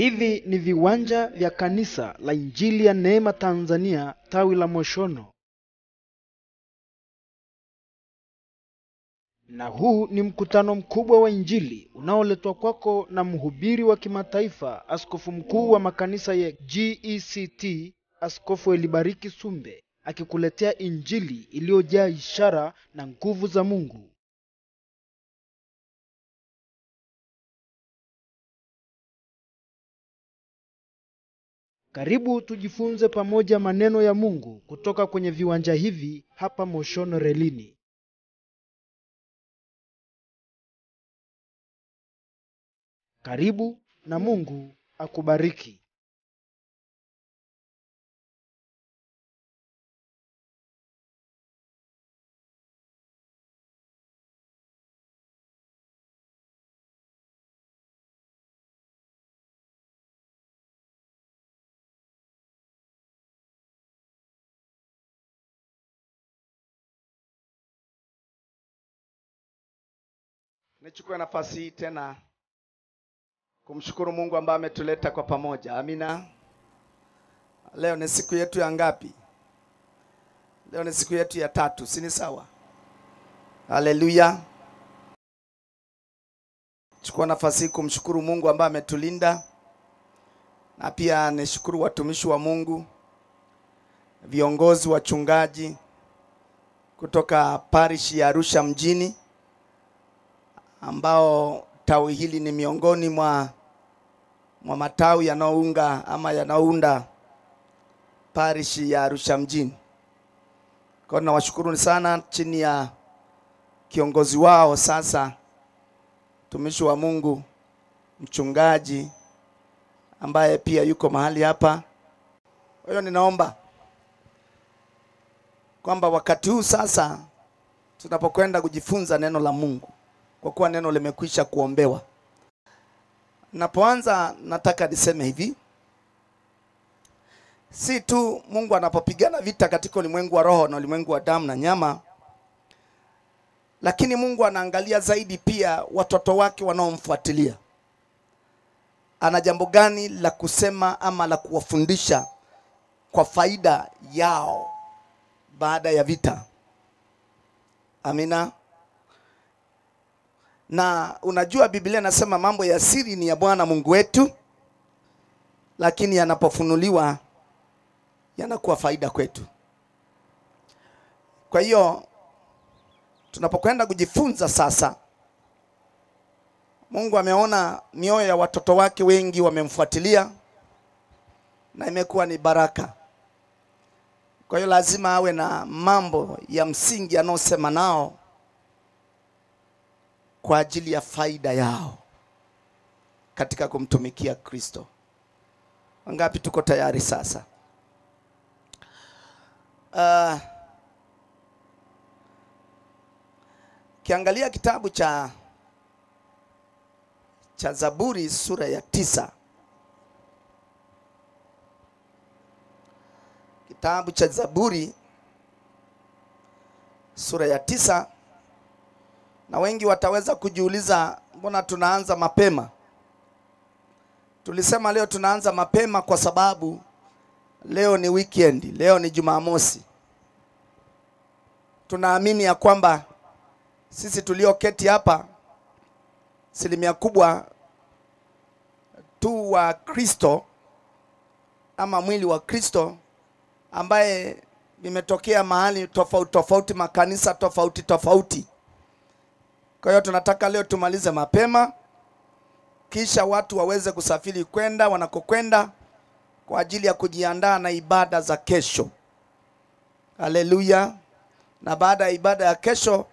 Hivi ni viwanja vya kanisa la Injili ya Neema Tanzania tawi la Moshono. Na huu ni mkutano mkubwa wa Injili unaoletwa kwako na mhubiri wa kimataifa, Askofu Mkuu wa makanisa ya GECT, Askofu Elibariki Sumbe, akikuletea Injili iliyojaa ishara na nguvu za Mungu. Karibu tujifunze pamoja maneno ya Mungu kutoka kwenye viwanja hivi hapa Moshono Relini. Karibu na Mungu akubariki. Nichukue nafasi hii tena kumshukuru Mungu ambaye ametuleta kwa pamoja. Amina. Leo ni siku yetu ya ngapi? Leo ni siku yetu ya 3, si ni sawa? Haleluya. Chukua nafasi hii kumshukuru Mungu ambaye ametulinda, na pia nishukuru watumishi wa Mungu, viongozi, wachungaji kutoka parish ya Arusha mjini, ambao tawi hili ni miongoni mwa matawi yanayounda parish ya Arusha mjini. Kwa hiyo nawashukuru sana chini ya kiongozi wao sasa, mtumishi wa Mungu, mchungaji ambaye pia yuko mahali hapa. Kwa hiyo ninaomba kwamba wakati huu sasa tunapokwenda kujifunza neno la Mungu, kwa kuwa neno limekwisha kuombewa, napoanza nataka niseme hivi: si tu Mungu anapopigana vita katika ulimwengu wa roho na ulimwengu wa damu na nyama, lakini Mungu anaangalia zaidi pia watoto wake wanaomfuatilia. Ana jambo gani la kusema ama la kuwafundisha kwa faida yao baada ya vita? Amina. Na unajua Biblia inasema mambo ya siri ni ya Bwana Mungu wetu, lakini yanapofunuliwa yanakuwa faida kwetu. Kwa hiyo tunapokwenda kujifunza sasa, Mungu ameona mioyo ya watoto wake wengi wamemfuatilia na imekuwa ni baraka. Kwa hiyo lazima awe na mambo ya msingi anayosema nao kwa ajili ya faida yao katika kumtumikia Kristo. Wangapi tuko tayari sasa? Kiangalia kitabu cha Zaburi sura ya 9. Kitabu cha Zaburi sura ya 9. Na wengi wataweza kujiuliza, mbona tunaanza mapema? Tulisema leo tunaanza mapema kwa sababu leo ni weekend, leo ni Jumamosi. Tunaamini ya kwamba sisi tulioketi hapa asilimia kubwa tu wa Kristo ama mwili wa Kristo, ambaye vimetokea mahali tofauti tofauti, makanisa tofauti tofauti. Kwa hiyo tunataka leo tumalize mapema, kisha watu waweze kusafiri kwenda wanakokwenda kwa ajili ya kujiandaa na ibada za kesho. Haleluya. Na baada ya ibada ya kesho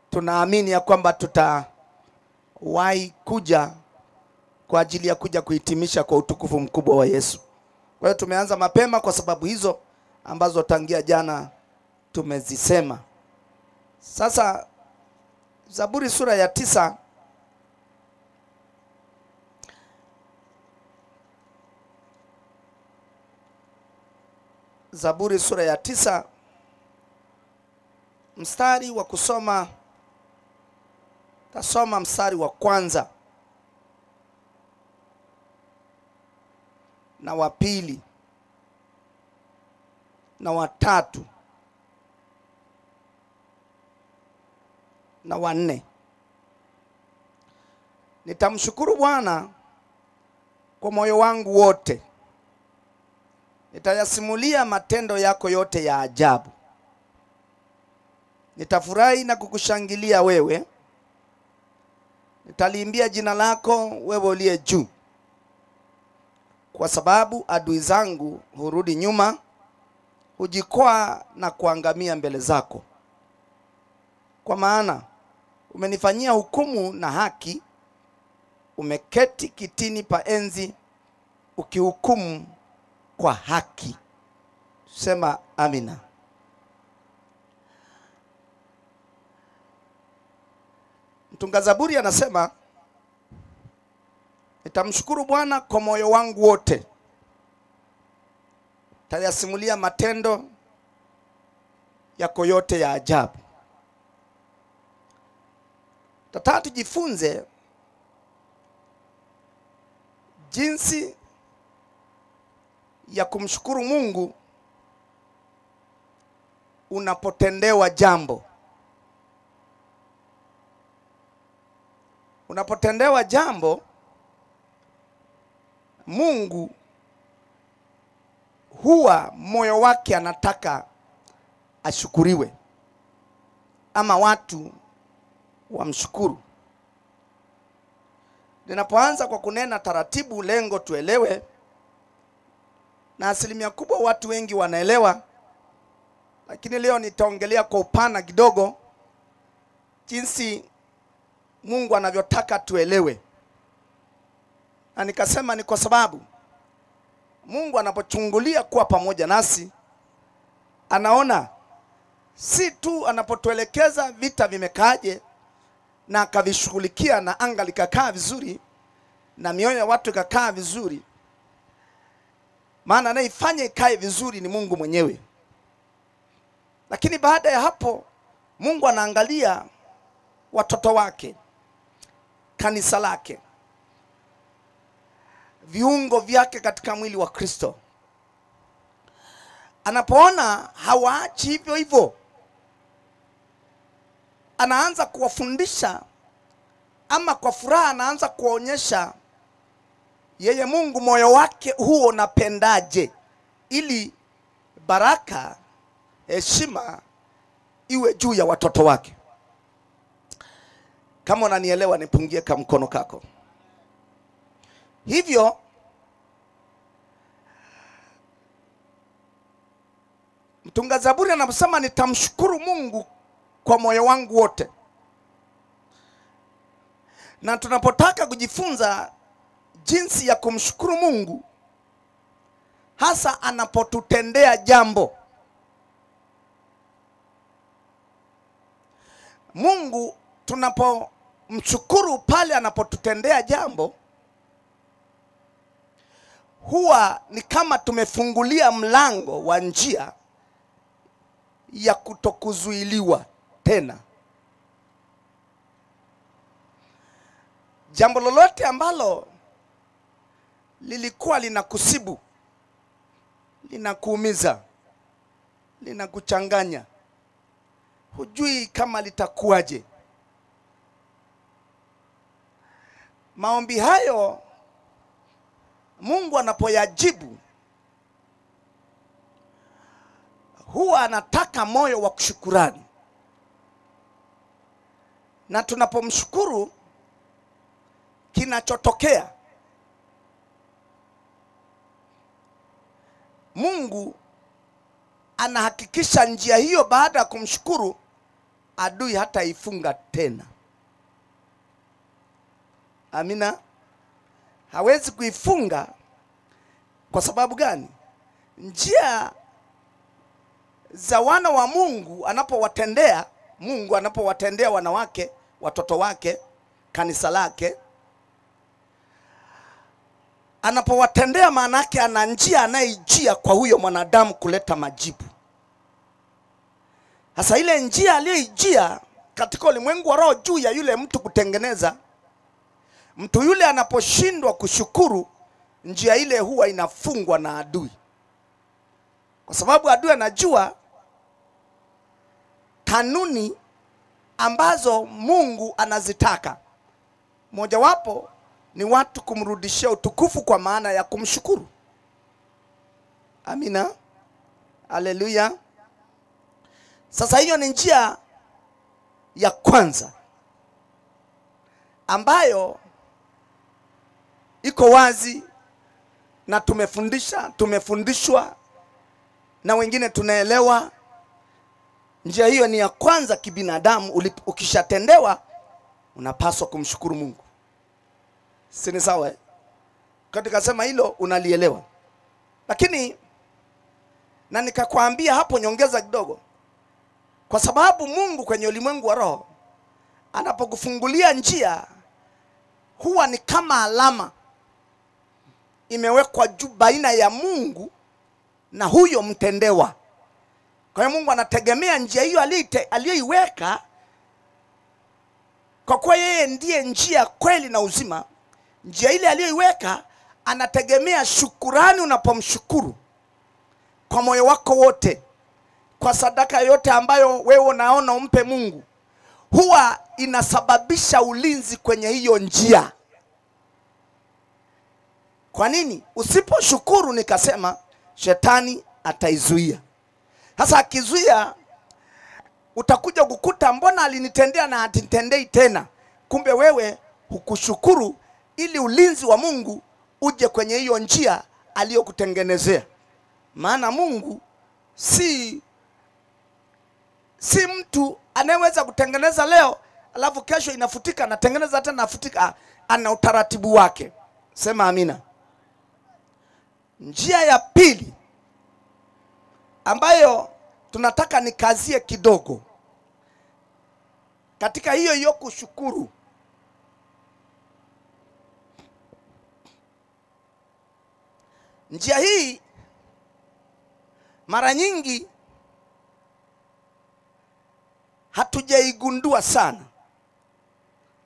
tunaamini ya kwamba tutawahi kuja kwa ajili ya kuja kuhitimisha kwa utukufu mkubwa wa Yesu. Kwa hiyo tumeanza mapema kwa sababu hizo ambazo tangia jana tumezisema. Sasa Zaburi sura ya 9. Zaburi sura ya 9 mstari wa kusoma, tasoma mstari wa kwanza. na wa pili na wa tatu na wa nne. Nitamshukuru Bwana kwa moyo wangu wote. Nitayasimulia matendo yako yote ya ajabu. Nitafurahi na kukushangilia wewe. Nitaliimbia jina lako wewe uliye juu. Kwa sababu adui zangu hurudi nyuma, hujikwaa na kuangamia mbele zako. Kwa maana umenifanyia hukumu na haki, umeketi kitini pa enzi ukihukumu kwa haki. Sema amina. Mtunga Zaburi anasema, nitamshukuru Bwana kwa moyo wangu wote. Tayasimulia matendo yako yote ya ajabu. Tataka tujifunze jinsi ya kumshukuru Mungu unapotendewa jambo. Unapotendewa jambo, Mungu huwa moyo wake anataka ashukuriwe, ama watu wamshukuru. Ninapoanza kwa kunena taratibu, lengo tuelewe, na asilimia kubwa watu wengi wanaelewa, lakini leo nitaongelea kwa upana kidogo jinsi Mungu anavyotaka tuelewe. Na nikasema ni kwa sababu Mungu anapochungulia kuwa pamoja nasi, anaona si tu anapotuelekeza vita vimekaaje na akavishughulikia na anga likakaa vizuri na mioyo ya watu ikakaa vizuri, maana anaifanya ikae vizuri ni Mungu mwenyewe. Lakini baada ya hapo, Mungu anaangalia watoto wake, kanisa lake, viungo vyake katika mwili wa Kristo. Anapoona hawaachi hivyo hivyo, anaanza kuwafundisha, ama kwa furaha anaanza kuonyesha yeye Mungu moyo wake huo unapendaje, ili baraka, heshima iwe juu ya watoto wake. Kama unanielewa nipungie kama mkono kako. Hivyo mtunga Zaburi anasema, nitamshukuru Mungu kwa moyo wangu wote. Na tunapotaka kujifunza jinsi ya kumshukuru Mungu, hasa anapotutendea jambo, Mungu tunapomshukuru pale anapotutendea jambo, huwa ni kama tumefungulia mlango wa njia ya kutokuzuiliwa tena. Jambo lolote ambalo lilikuwa linakusibu, linakuumiza, linakuchanganya, hujui kama litakuwaje, maombi hayo Mungu anapoyajibu, huwa anataka moyo wa kushukurani. Na tunapomshukuru, kinachotokea, Mungu anahakikisha njia hiyo baada ya kumshukuru, adui hata ifunga tena. Amina. Hawezi kuifunga. Kwa sababu gani? Njia za wana wa Mungu anapowatendea, Mungu anapowatendea wanawake, watoto wake, kanisa lake, anapowatendea, maana yake ana njia anayejia kwa huyo mwanadamu kuleta majibu. Sasa ile njia aliyoijia katika ulimwengu wa roho juu ya yule mtu kutengeneza, mtu yule anaposhindwa kushukuru, njia ile huwa inafungwa na adui, kwa sababu adui anajua kanuni ambazo Mungu anazitaka. Mojawapo ni watu kumrudishia utukufu kwa maana ya kumshukuru. Amina, haleluya. Sasa hiyo ni njia ya kwanza ambayo iko wazi na tumefundishwa na wengine tunaelewa. Njia hiyo ni ya kwanza kibinadamu. Ukishatendewa unapaswa kumshukuru Mungu. Si ni sawa? Katika sema hilo unalielewa. Lakini na nikakwambia hapo, nyongeza kidogo, kwa sababu Mungu kwenye ulimwengu wa roho anapokufungulia njia huwa ni kama alama imewekwa juu baina ya Mungu na huyo mtendewa. Kwa hiyo Mungu anategemea njia hiyo aliyoiweka, kwa kuwa yeye ndiye njia, kweli na uzima. Njia ile aliyoiweka anategemea shukurani unapomshukuru kwa moyo wako wote, kwa sadaka yote ambayo wewe unaona umpe Mungu, huwa inasababisha ulinzi kwenye hiyo njia. Kwa nini? Usiposhukuru, nikasema shetani ataizuia. Sasa akizuia, utakuja kukuta mbona alinitendea na atinitendei tena. Kumbe wewe hukushukuru ili ulinzi wa Mungu uje kwenye hiyo njia aliyokutengenezea. Maana Mungu si mtu anayeweza kutengeneza leo alafu kesho inafutika, anatengeneza tena nafutika. Ana utaratibu wake. Sema amina. Njia ya pili ambayo tunataka nikazie kidogo katika hiyo kushukuru, njia hii mara nyingi hatujaigundua sana,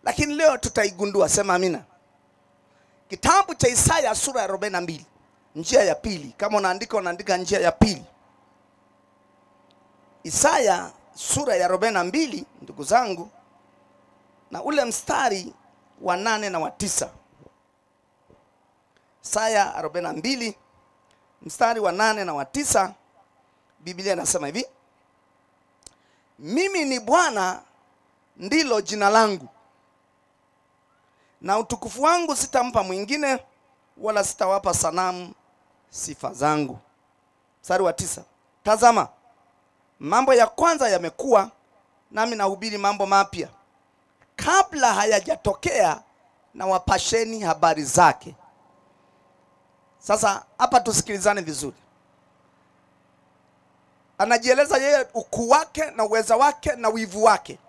lakini leo tutaigundua. Sema amina. Kitabu cha Isaya sura ya 42, njia ya pili. Kama unaandika njia ya pili. Isaya sura ya 42, ndugu zangu, na ule mstari wa 8 na wa 9. Isaya 42 mstari wa 8 na wa 9, Biblia inasema hivi: mimi ni Bwana, ndilo jina langu, na utukufu wangu sitampa mwingine, wala sitawapa sanamu sifa zangu. Mstari wa 9, tazama, mambo ya kwanza yamekuwa, nami nahubiri mambo mapya. Kabla hayajatokea, na wapasheni habari zake. Sasa hapa tusikilizane vizuri. Anajieleza yeye ukuu wake na uweza wake na wivu wake,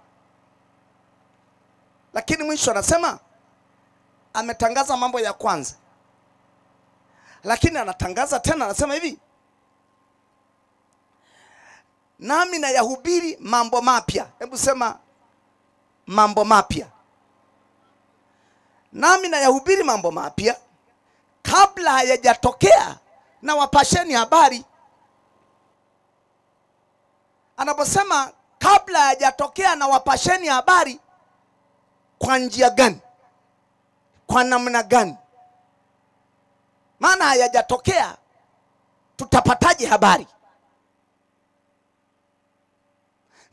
lakini mwisho anasema ametangaza mambo ya kwanza, lakini anatangaza tena, anasema hivi: nami nayahubiri mambo mapya. Hebu sema mambo mapya. Nami nayahubiri mambo mapya, kabla hayajatokea, na wapasheni habari. Anaposema kabla hayajatokea na wapasheni habari, kwa njia gani? Kwa namna gani? Maana hayajatokea, tutapataje habari?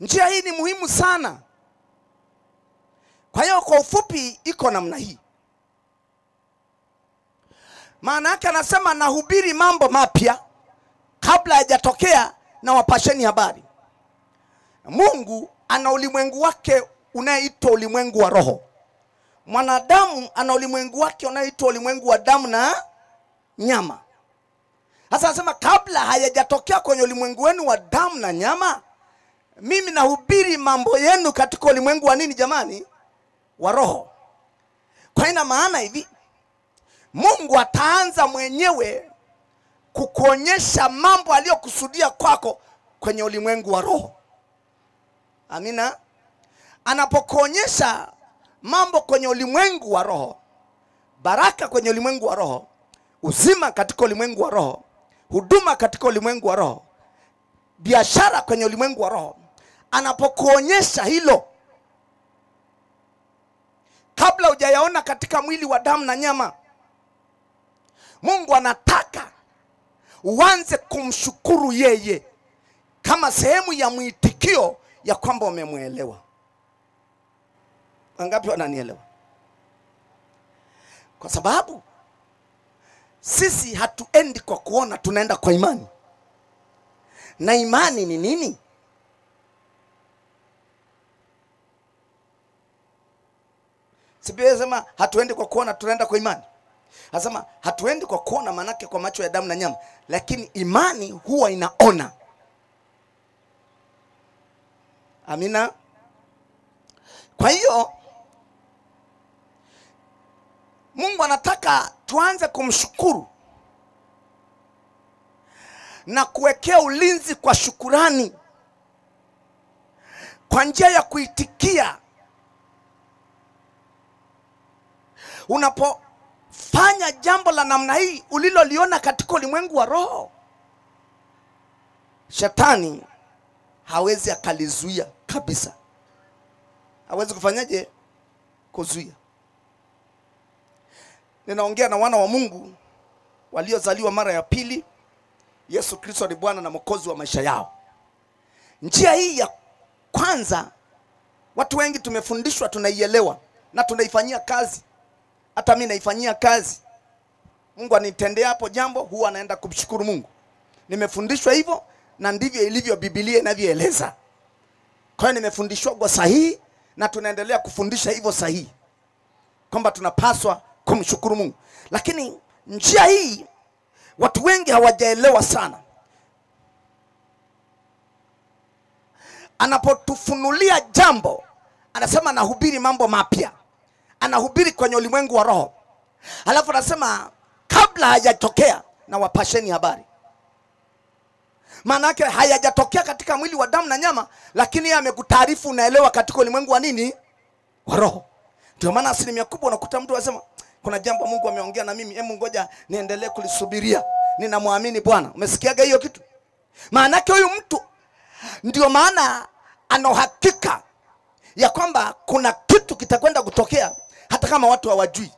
Njia hii ni muhimu sana. Kwa hiyo kwa ufupi iko namna hii. Maana yake anasema nahubiri mambo mapya kabla hayajatokea, na wapasheni habari. Mungu ana ulimwengu wake unaoitwa ulimwengu wa roho. Mwanadamu ana ulimwengu wake unaoitwa ulimwengu wa damu na nyama. Sasa anasema kabla hayajatokea kwenye ulimwengu wenu wa damu na nyama, mimi nahubiri mambo yenu katika ulimwengu wa nini jamani? Wa roho. Kwa ina maana hivi, Mungu ataanza mwenyewe kukuonyesha mambo aliyokusudia kwako kwenye ulimwengu wa roho. Amina. Anapokuonyesha mambo kwenye ulimwengu wa roho, baraka kwenye ulimwengu wa roho, uzima katika ulimwengu wa roho, huduma katika ulimwengu wa roho, biashara kwenye ulimwengu wa roho, anapokuonyesha hilo kabla hujayaona katika mwili wa damu na nyama, Mungu anataka uanze kumshukuru yeye kama sehemu ya mwitikio ya kwamba umemuelewa. Wangapi wananielewa? Kwa sababu sisi hatuendi kwa kuona, tunaenda kwa imani. Na imani ni nini? Sibia sema hatuendi kwa kuona, tunaenda kwa imani. Anasema hatuendi kwa kuona, manake kwa macho ya damu na nyama, lakini imani huwa inaona. Amina. Kwa hiyo Mungu anataka tuanze kumshukuru na kuwekea ulinzi kwa shukurani, kwa njia ya kuitikia. Unapofanya jambo la namna hii uliloliona katika ulimwengu wa roho, Shetani hawezi akalizuia kabisa. Hawezi kufanyaje? Kuzuia. Ninaongea na wana wa Mungu waliozaliwa mara ya pili. Yesu Kristo ni Bwana na Mwokozi wa maisha yao. Njia hii ya kwanza watu wengi tumefundishwa, tunaielewa na tunaifanyia kazi. Hata mimi naifanyia kazi. Mungu anitendea hapo jambo, huwa anaenda kumshukuru Mungu. Nimefundishwa hivyo na ndivyo ilivyo Biblia inavyoeleza. Kwa hiyo nimefundishwa kwa sahihi na tunaendelea kufundisha hivyo sahihi, kwamba tunapaswa kumshukuru Mungu. Lakini njia hii watu wengi hawajaelewa sana. Anapotufunulia jambo, anasema anahubiri mambo mapya. Anahubiri kwenye ulimwengu wa roho. Alafu anasema kabla hayajatokea na wapasheni habari. Maana yake hayajatokea katika mwili wa damu na nyama, lakini yeye amekutaarifu, unaelewa katika ulimwengu wa nini? Wa roho. Ndio maana asilimia kubwa unakuta mtu anasema kuna jambo Mungu ameongea na mimi, hebu ngoja niendelee kulisubiria, ninamwamini Bwana. Umesikiaga hiyo kitu? Maana yake huyu mtu, ndio maana ana uhakika ya kwamba kuna kitu kitakwenda kutokea hata kama watu hawajui.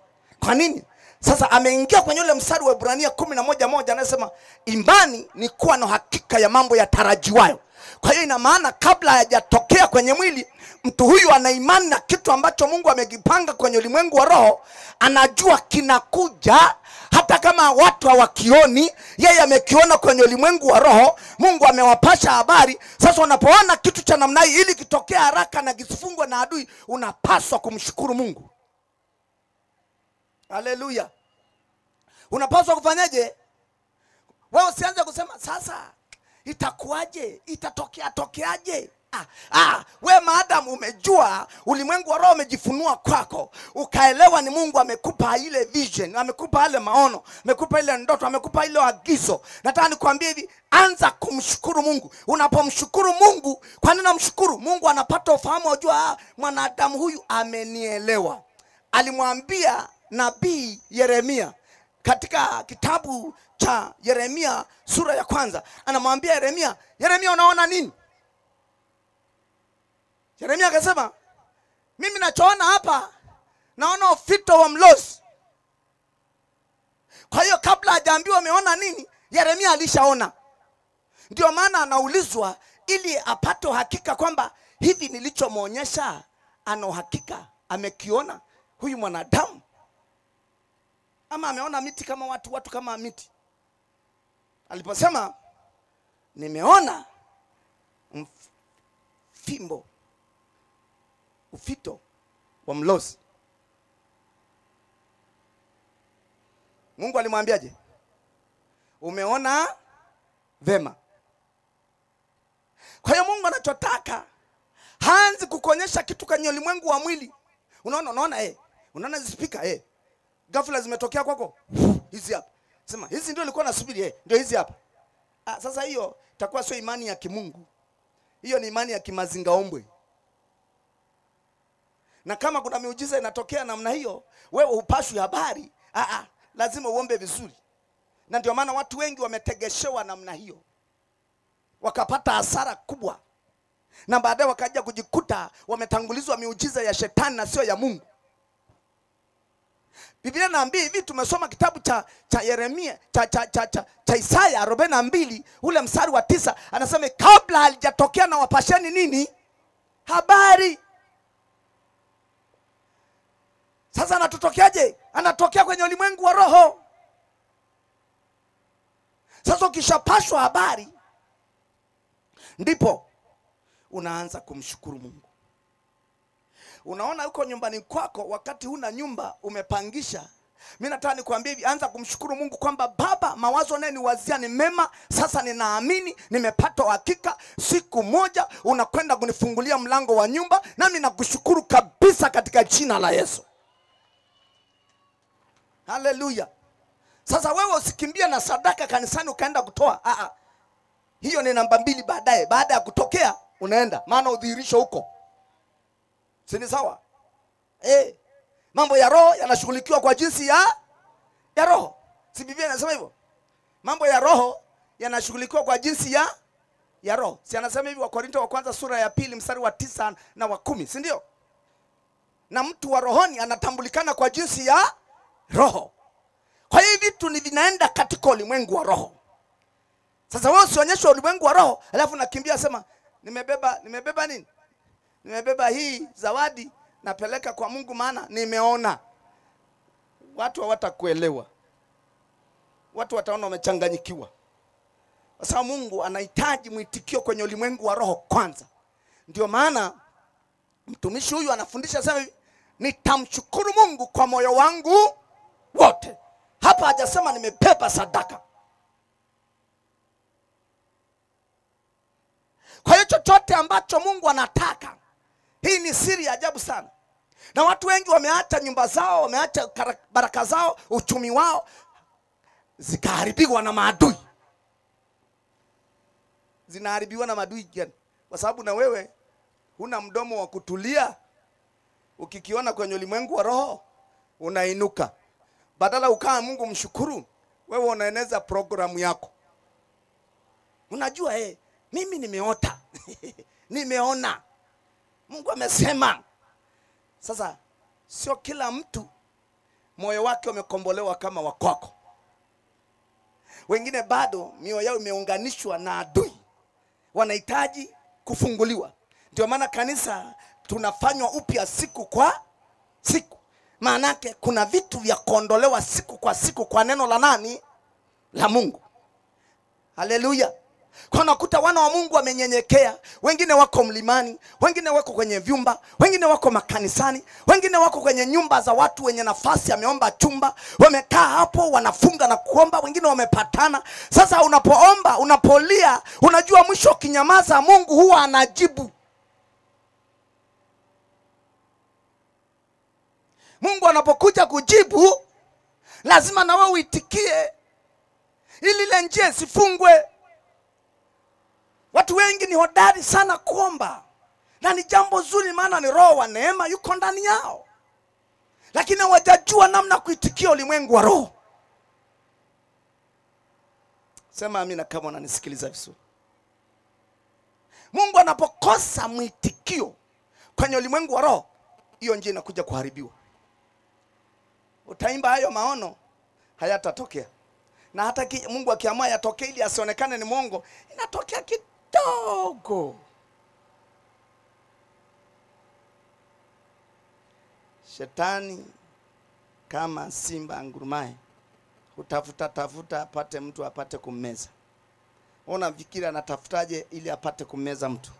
Kwa nini? Sasa ameingia kwenye ule mstari wa Ibrania 11:1 anasema imani ni kuwa na hakika ya mambo yatarajiwayo. Kwa hiyo ina maana kabla hayajatokea kwenye mwili, mtu huyu ana imani na kitu ambacho Mungu amekipanga kwenye ulimwengu wa roho. Anajua kinakuja hata kama watu hawakioni, yeye amekiona kwenye ulimwengu wa roho. Mungu amewapasha habari. Sasa unapoona kitu cha namna hii, ili kitokea haraka na kisifungwe na adui, unapaswa kumshukuru Mungu. Haleluya. Unapaswa kufanyaje? Wewe usianze kusema sasa itakuwaje, tokeaje. We maadamu umejua ulimwengu wa roho umejifunua kwako, ukaelewa ni Mungu amekupa ile vision, amekupa ile maono, amekupa ile ndoto, amekupa ile agizo. Nataka nikwambie hivi, anza kumshukuru Mungu. Unapomshukuru Mungu, kwa nini namshukuru Mungu? Anapata ufahamu, unajua mwanadamu huyu amenielewa. Alimwambia nabii Yeremia katika kitabu cha Yeremia sura ya 1, anamwambia Yeremia, Yeremia unaona nini? Yeremia akasema, mimi nachoona hapa naona ufito wa mlozi. Kwa hiyo kabla hajaambiwa ameona nini, Yeremia alishaona. Ndio maana anaulizwa ili apate hakika kwamba hivi nilichomuonyesha ana uhakika amekiona huyu mwanadamu, ama ameona miti kama watu kama miti. Aliposema nimeona fimbo, ufito wa mlozi, Mungu alimwambiaje? Umeona vema. Kwa hiyo Mungu anachotaka, haanzi kukuonyesha kitu kwenye ulimwengu wa mwili. Unaona speaker ghafla zimetokea kwako, hizi hapa. Sema hizi ndio nilikuwa nasubiri, ndio hizi hapa. Sasa hiyo itakuwa sio imani ya kimungu. Hiyo ni imani ya kimazingaombwe. Na kama kuna miujiza inatokea namna hiyo, wewe upashwi habari, lazima uombe vizuri. Na ndio maana watu wengi wametegeshewa namna hiyo, wakapata hasara kubwa, na baadaye wakaja kujikuta wametangulizwa miujiza ya shetani na sio ya Mungu. Biblia inaambia hivi, tumesoma kitabu cha Yeremia cha Isaya 42 ule mstari wa 9, anasema kabla halijatokea na wapasheni nini? Habari. Sasa anatotokeaje? Anatokea kwenye ulimwengu wa roho. Sasa ukishapashwa habari, ndipo unaanza kumshukuru Mungu. Unaona uko nyumbani kwako, wakati huna nyumba umepangisha, mimi nataka nikwambie hivi, anza kumshukuru Mungu kwamba Baba, mawazo naye niwazia ni mema. Sasa ninaamini, nimepata hakika siku moja unakwenda kunifungulia mlango wa nyumba, nami nakushukuru kabisa katika jina la Yesu. Haleluya. Sasa wewe usikimbie na sadaka kanisani ukaenda kutoa. Hiyo ni namba 2 baadaye. Baada ya kutokea unaenda, maana udhihirisho huko. Si sawa? Mambo ya roho yanashughulikiwa kwa jinsi ya roho. Si Biblia inasema hivyo? Mambo ya roho yanashughulikiwa kwa jinsi ya roho. Si anasema hivi Wakorintho wa kwanza sura ya 2 mstari wa 9 na wa 10, si ndio? Na mtu wa rohoni anatambulikana kwa jinsi ya roho. Kwa hiyo vitu ni vinaenda katika ulimwengu wa roho. Sasa wewe usionyeshe ulimwengu wa roho alafu nakimbia sema nimebeba nini? Nimebeba hii zawadi napeleka kwa Mungu maana nimeona. Watu hawatakuelewa. Watu wataona umechanganyikiwa. Kwa sababu Mungu anahitaji mwitikio kwenye ulimwengu wa roho kwanza. Ndio maana mtumishi huyu anafundisha sema nitamshukuru Mungu kwa moyo wangu wote. Hapa hajasema nimebeba sadaka. Kwa hiyo chochote ambacho Mungu anataka, hii ni siri ya ajabu sana. Na watu wengi wameacha nyumba zao, wameacha baraka zao, uchumi wao zikaharibiwa na maadui. Zinaharibiwa na maadui gani? Kwa sababu na wewe huna mdomo wa kutulia. Ukikiona kwenye ulimwengu wa roho unainuka. Badala ukaa Mungu mshukuru, wewe unaeneza programu yako. Unajua mimi nimeota. Nimeona. Mungu amesema. Sasa sio kila mtu moyo wake umekombolewa kama wakwako. Wengine bado mioyo yao imeunganishwa na adui. Wanahitaji kufunguliwa. Ndio maana kanisa tunafanywa upya siku kwa siku. Maanake kuna vitu vya kuondolewa siku kwa siku kwa neno la nani? La Mungu. Haleluya. Kwa unakuta wana wa Mungu wamenyenyekea, wengine wako mlimani, wengine wako kwenye vyumba, wengine wako makanisani, wengine wako kwenye nyumba za watu wenye nafasi, ameomba chumba, wamekaa hapo wanafunga na kuomba, wengine wamepatana. Sasa unapoomba, unapolia, unajua mwisho ukinyamaza Mungu huwa anajibu. Mungu anapokuja kujibu, lazima na wewe uitikie ili ile njia isifungwe. Watu wengi ni hodari sana kuomba. Na ni jambo zuri maana ni roho wa neema yuko ndani yao. Lakini hawajajua namna kuitikia ulimwengu wa roho. Sema amina kama unanisikiliza vizuri. Mungu anapokosa mwitikio kwenye ulimwengu wa roho, hiyo njia inakuja kuharibiwa. Utaimba hayo maono, hayatatokea. Na hata Mungu akiamua yatokee ili asionekane ni mwongo, inatokea kidogo. Shetani kama simba angurumaye tafuta apate mtu apate kummeza. Unafikiri anatafutaje ili apate kummeza mtu?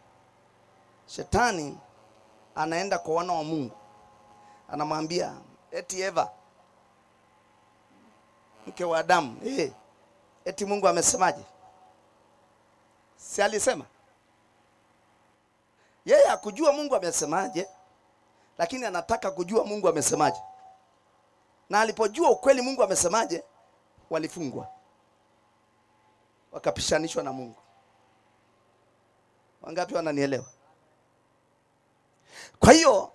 Shetani anaenda kwa wana wa Mungu. Anamwambia eti Eva, mke wa Adamu, eti Mungu amesemaje? Si alisema? Yeye hakujua Mungu amesemaje, lakini anataka kujua Mungu amesemaje. Na alipojua ukweli Mungu amesemaje, walifungwa. Wakapishanishwa na Mungu. Wangapi wananielewa? Kwa hiyo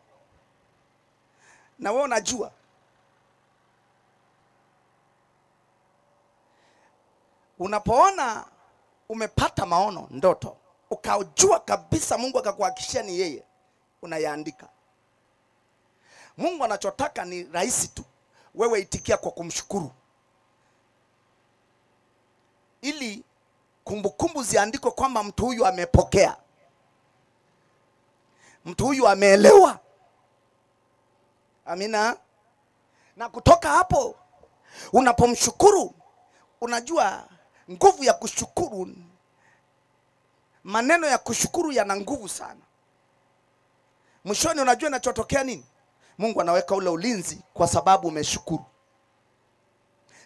na wewe unajua Unapoona umepata maono, ndoto, ukajua kabisa Mungu akakuhakikishia ni yeye, unayaandika. Mungu anachotaka ni rahisi tu, wewe itikia kwa kumshukuru, ili kumbukumbu ziandikwe kwamba mtu huyu amepokea, mtu huyu ameelewa. Amina. Na kutoka hapo unapomshukuru, unajua nguvu ya kushukuru, maneno ya kushukuru yana nguvu sana. Mwishoni unajua inachotokea nini? Mungu anaweka ule ulinzi kwa sababu umeshukuru.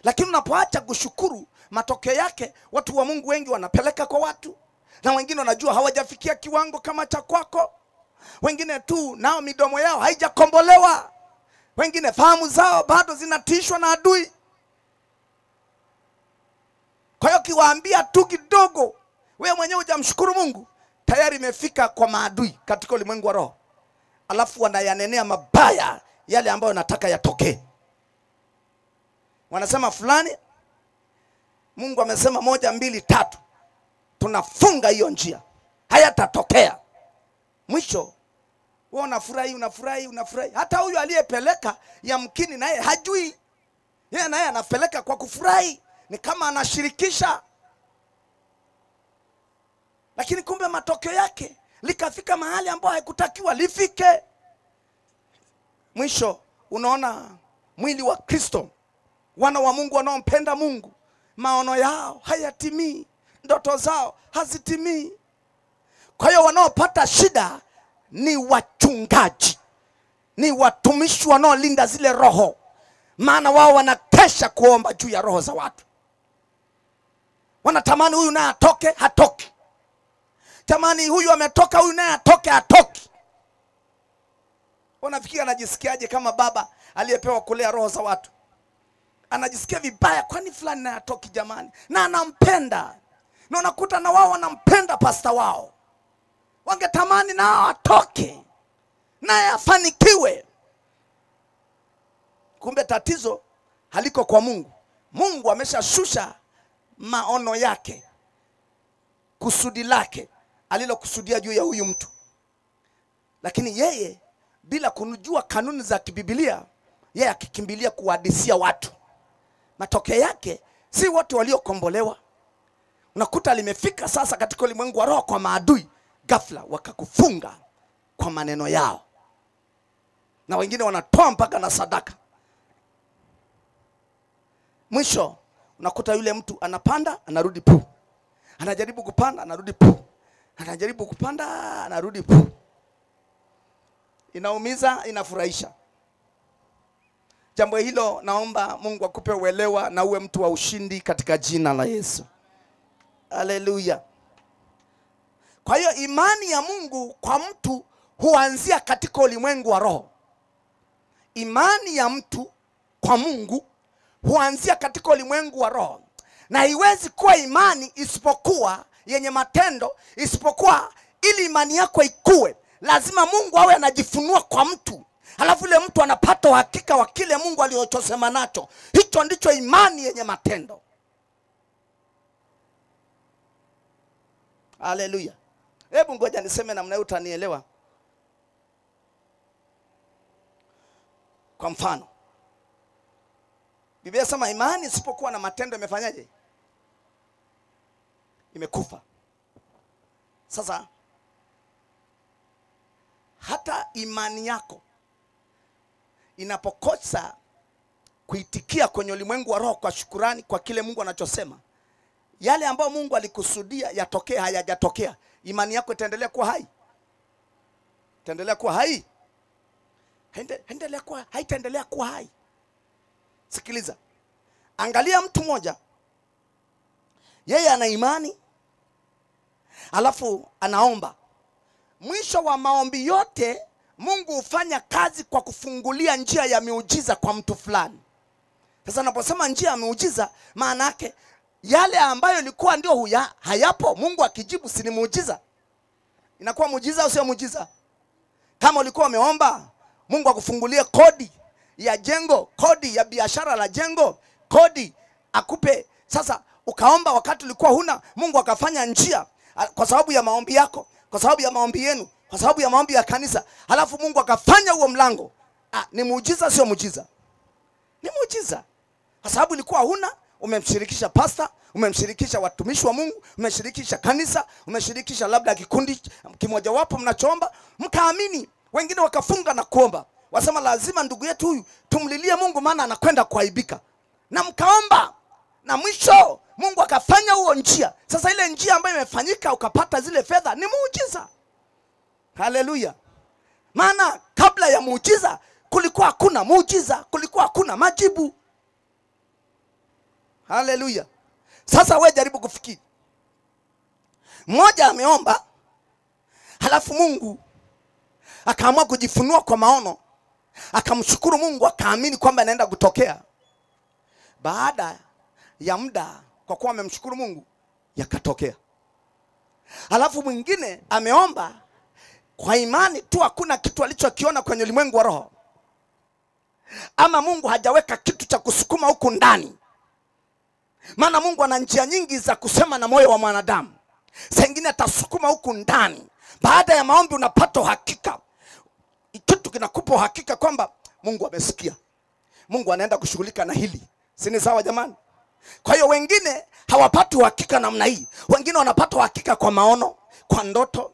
Lakini unapoacha kushukuru, matokeo yake watu wa Mungu wengi wanapeleka kwa watu, na wengine wanajua hawajafikia kiwango kama cha kwako. Wengine tu nao midomo yao haijakombolewa. Wengine fahamu zao bado zinatishwa na adui. Kwa hiyo kiwaambia tu kidogo, wewe mwenyewe hujamshukuru Mungu, tayari imefika kwa maadui katika ulimwengu wa roho. Alafu wanayanenea mabaya yale ambayo nataka yatokee. Wanasema fulani, Mungu amesema 1, 2, 3. Tunafunga hiyo njia, hayatatokea. Mwisho wewe unafurahi. Hata huyu aliyepeleka yamkini naye hajui. Yeye naye anapeleka kwa kufurahi, ni kama anashirikisha. Lakini kumbe matokeo yake likafika mahali ambapo haikutakiwa lifike. Mwisho unaona mwili wa Kristo, wana wa Mungu wanaompenda Mungu, maono yao hayatimii, ndoto zao hazitimii. Kwa hiyo wanaopata shida ni wachungaji, ni watumishi wanaolinda zile roho, maana wao wanakesha kuomba juu ya roho za watu. Wanatamani huyu naye atoke, hatoki. Tamani huyu ametoka, huyu naye atoke, hatoki. Unafikiri anajisikiaje kama baba aliyepewa kulea roho za watu? Anajisikia vibaya, kwani fulani naye atoki jamani, na anampenda. Na unakuta na wao wanampenda pasta wao, wangetamani nao atoke naye afanikiwe. Kumbe tatizo haliko kwa Mungu. Mungu ameshashusha maono yake, kusudi lake alilokusudia juu ya huyu mtu. Lakini yeye bila kunujua kanuni za kiBiblia, yeye akikimbilia kuhadisia watu. Matokeo yake si watu waliokombolewa. Unakuta limefika sasa katika ulimwengu wa roho kwa maadui, ghafla wakakufunga kwa maneno yao. Na wengine wanatoa mpaka na sadaka. Mwisho unakuta yule mtu anapanda, anarudi pu. Anajaribu kupanda, anarudi pu. Anajaribu kupanda, anarudi pu. Inaumiza, inafurahisha. Jambo hilo naomba Mungu akupe uelewa na uwe mtu wa ushindi katika jina la Yesu. Haleluya. Kwa hiyo imani ya Mungu kwa mtu huanzia katika ulimwengu wa roho. Imani ya mtu kwa Mungu huanzia katika ulimwengu wa roho. Na haiwezi kuwa imani isipokuwa yenye matendo, isipokuwa ili imani yako ikue, lazima Mungu awe anajifunua kwa mtu. Halafu yule mtu anapata uhakika wa kile Mungu alichosema nacho. Hicho ndicho imani yenye matendo. Haleluya. Hebu ngoja niseme namna hiyo utanielewa. Kwa mfano, Biblia inasema imani isipokuwa na matendo imefanyaje? Imekufa. Sasa hata imani yako inapokosa kuitikia kwenye ulimwengu wa roho kwa shukrani kwa kile Mungu anachosema, yale ambayo Mungu alikusudia yatokee hayajatokea, imani yako itaendelea kuwa hai? Itaendelea kuwa hai? Haitaendelea kuwa hai. Sikiliza. Angalia mtu mmoja, yeye ana imani, alafu anaomba. Mwisho wa maombi yote, Mungu hufanya kazi kwa kufungulia njia ya miujiza kwa mtu fulani. Sasa naposema njia ya miujiza, maana yake yale ambayo ilikuwa ndio hayapo, Mungu akijibu si ni muujiza? Inakuwa muujiza au sio muujiza? Kama ulikuwa umeomba Mungu akufungulie kodi ya jengo, kodi ya biashara la jengo, kodi akupe. Sasa ukaomba wakati ulikuwa huna, Mungu akafanya njia kwa sababu ya maombi yako, kwa sababu ya maombi yenu, kwa sababu ya maombi ya kanisa, halafu Mungu akafanya huo mlango. Ni muujiza, sio muujiza? Ni muujiza. Kwa sababu ulikuwa huna, umemshirikisha pastor, umemshirikisha watumishi wa Mungu, umeshirikisha kanisa, umeshirikisha labda kikundi kimoja wapo mnachoomba, mkaamini. Wengine wakafunga na kuomba, wasema lazima ndugu yetu huyu tumlilie Mungu maana anakwenda kuaibika, na mkaomba, na mwisho Mungu akafanya huo njia. Sasa ile njia ambayo imefanyika ukapata zile fedha ni muujiza. Haleluya. Maana kabla ya muujiza kulikuwa hakuna muujiza, kulikuwa hakuna majibu. Haleluya. Sasa wewe jaribu kufikiri. Mmoja ameomba, halafu Mungu akaamua kujifunua kwa maono, akamshukuru Mungu, akaamini kwamba anaenda kutokea. Baada ya muda, kwa kuwa amemshukuru Mungu, yakatokea. Halafu mwingine ameomba kwa imani tu, hakuna kitu alichokiona kwenye ulimwengu wa roho, ama Mungu hajaweka kitu cha kusukuma huku ndani. Maana Mungu ana njia nyingi za kusema na moyo wa mwanadamu. Sengine atasukuma huku ndani. Baada ya maombi unapata uhakika, kitu kinakupa uhakika kwamba Mungu amesikia, Mungu anaenda kushughulika na hili. Si ni sawa jamani? Kwa hiyo wengine hawapati uhakika namna hii. Wengine wanapata uhakika kwa maono, kwa ndoto,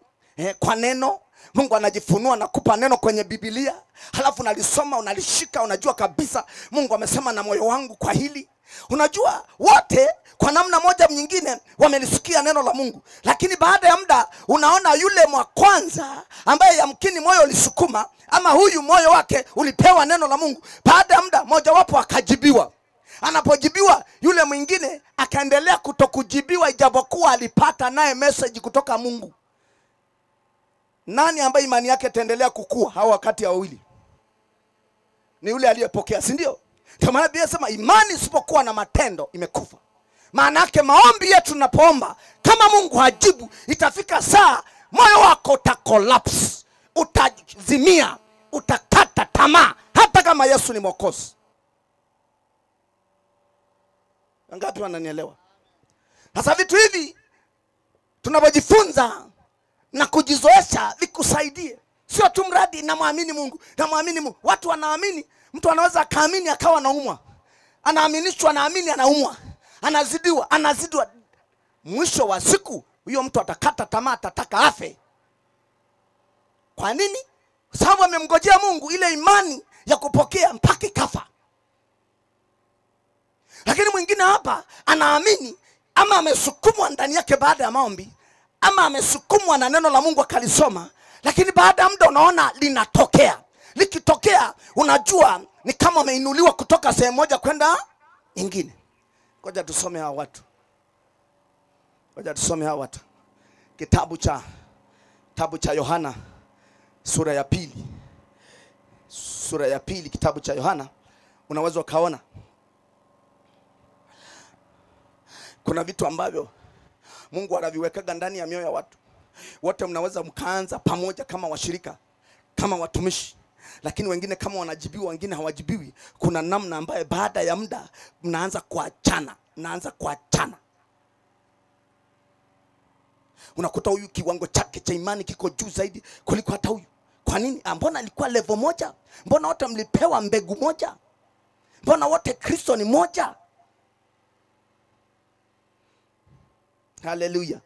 kwa neno. Mungu anajifunua na kupa neno kwenye Biblia, halafu unalisoma, unalishika, unajua kabisa Mungu amesema na moyo wangu kwa hili. Unajua wote kwa namna moja nyingine wamelisikia neno la Mungu, lakini baada ya muda unaona yule mwa kwanza ambaye yamkini moyo ulisukuma, ama huyu moyo wake ulipewa neno la Mungu, baada ya muda moja wapo akajibiwa. Anapojibiwa yule mwingine akaendelea kutokujibiwa, ijapokuwa alipata naye message kutoka Mungu. Nani ambaye imani yake itaendelea kukua hao wakati ya wawili? Ni yule aliyepokea, si ndio? Kwa maana Biblia inasema imani isipokuwa na matendo imekufa. Maana yake maombi yetu tunapoomba, kama Mungu hajibu, itafika saa moyo wako utakolapse, utazimia, utakata tamaa, hata kama Yesu ni Mwokozi. Wangapi wananielewa? Sasa vitu hivi tunapojifunza na kujizoesha vikusaidie. Sio tu mradi na muamini Mungu, na muamini Mungu. Watu wanaamini, mtu anaweza kaamini akawa anaumwa. Anaaminishwa, anaamini anaumwa. Anazidiwa. Mwisho wa siku huyo mtu atakata tamaa, atataka afe. Kwa nini? Sababu amemngojea Mungu ile imani ya kupokea mpaka ikafa. Lakini mwingine hapa anaamini, ama amesukumwa ndani yake baada ya maombi, ama amesukumwa na neno la Mungu akalisoma, lakini baada ya muda unaona linatokea. Likitokea unajua ni kama ameinuliwa kutoka sehemu moja kwenda nyingine. Ngoja tusome hawa watu. Kitabu cha Yohana sura ya pili, kitabu cha Yohana, unaweza ukaona kuna vitu ambavyo Mungu anaviwekaga ndani ya mioyo ya watu. Wote mnaweza mkaanza pamoja kama washirika, kama watumishi, lakini wengine kama wanajibiwa, wengine hawajibiwi. Kuna namna ambaye baada ya muda mnaanza kuachana. Unakuta huyu kiwango chake cha imani kiko juu zaidi kuliko hata huyu. Kwa nini? Mbona alikuwa level moja? Mbona wote mlipewa mbegu moja? Mbona wote Kristo ni moja? Haleluya.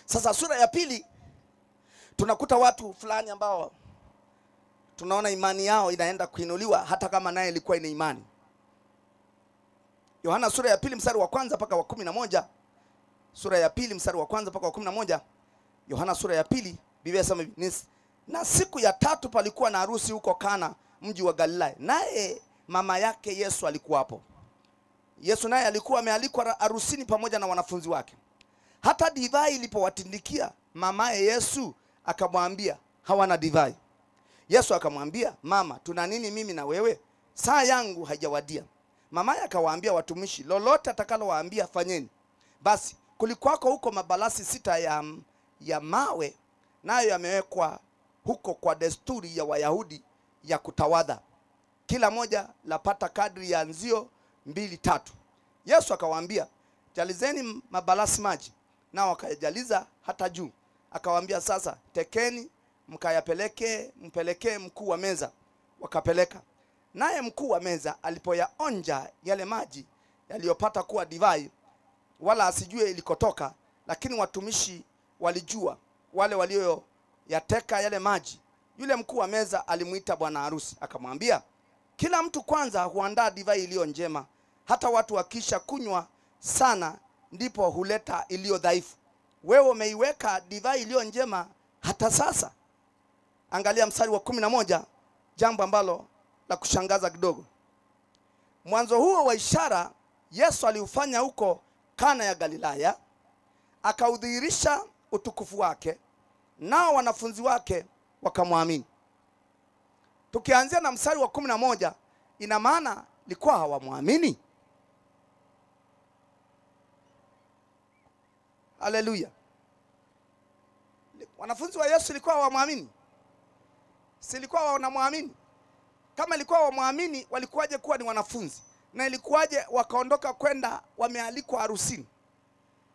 Sasa sura ya pili tunakuta watu fulani ambao tunaona imani yao inaenda kuinuliwa hata kama naye ilikuwa ina imani. Yohana sura ya pili mstari wa kwanza mpaka wa 11. Sura ya pili mstari wa kwanza mpaka wa 11. Yohana sura ya pili, Biblia inasema na siku ya tatu palikuwa na harusi huko Kana, mji wa Galilaya. Naye mama yake Yesu alikuwa hapo. Yesu naye alikuwa amealikwa harusini pamoja na wanafunzi wake. Hata divai ilipowatindikia, mamaye Yesu akamwambia, hawana divai. Yesu akamwambia, mama, tuna nini mimi na wewe? Saa yangu haijawadia. Mamaye akawaambia watumishi, lolote atakalowaambia fanyeni. Basi kulikuwako huko mabalasi 6 ya mawe, nayo yamewekwa huko kwa desturi ya Wayahudi ya kutawadha. kila moja lapata kadri ya nzio 2-3. Yesu akawaambia, jalizeni mabalasi maji, nao wakajaliza hata juu. Akawaambia, sasa tekeni mpelekee mkuu wa meza. Wakapeleka. Naye mkuu wa meza alipoyaonja yale maji yaliyopata kuwa divai, wala asijue ilikotoka, lakini watumishi walijua, wale walioyateka yale maji. Yule mkuu wa meza alimuita bwana harusi, akamwambia, kila mtu kwanza huandaa divai iliyo njema, hata watu wakisha kunywa sana ndipo huleta iliyo dhaifu. Wewe umeiweka divai iliyo njema hata sasa. Angalia mstari wa 11, jambo ambalo la kushangaza kidogo. Mwanzo huo wa ishara Yesu aliufanya huko Kana ya Galilaya, akaudhihirisha utukufu wake, nao wanafunzi wake wakamwamini. Tukianzia na mstari wa 11, ina maana likuwa hawamwamini. Haleluya. Wanafunzi wa Yesu ilikuwa hawamwamini? Si ilikuwa wanamwamini? Kama ilikuwa hawamwamini, walikuwaje kuwa ni wanafunzi? Na ilikuwaje wakaondoka kwenda wamealikwa harusini?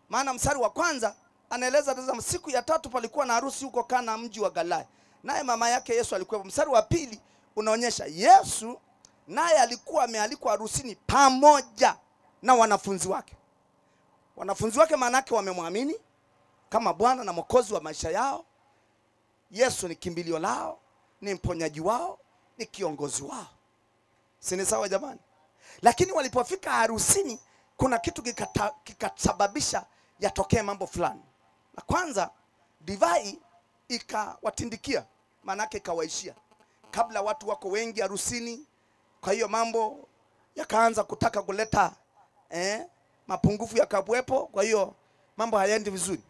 Maana mstari wa kwanza anaeleza tazama, siku ya 3 palikuwa na harusi huko Kana, mji wa Galilaya, naye mama yake Yesu alikuwa. Mstari wa 2 unaonyesha Yesu naye alikuwa amealikwa harusini pamoja na wanafunzi wake. Wanafunzi wake maana yake wamemwamini kama Bwana na Mwokozi wa maisha yao. Yesu ni kimbilio lao, ni mponyaji wao, ni kiongozi wao. Si ni sawa jamani? Lakini walipofika harusini, kuna kitu kikasababisha yatokee mambo fulani. La kwanza, divai ikawatindikia, maana yake ikawaishia. Kabla watu wako wengi harusini, kwa hiyo mambo yakaanza kutaka kuleta mapungufu yakawepo, kwa hiyo mambo hayaendi vizuri.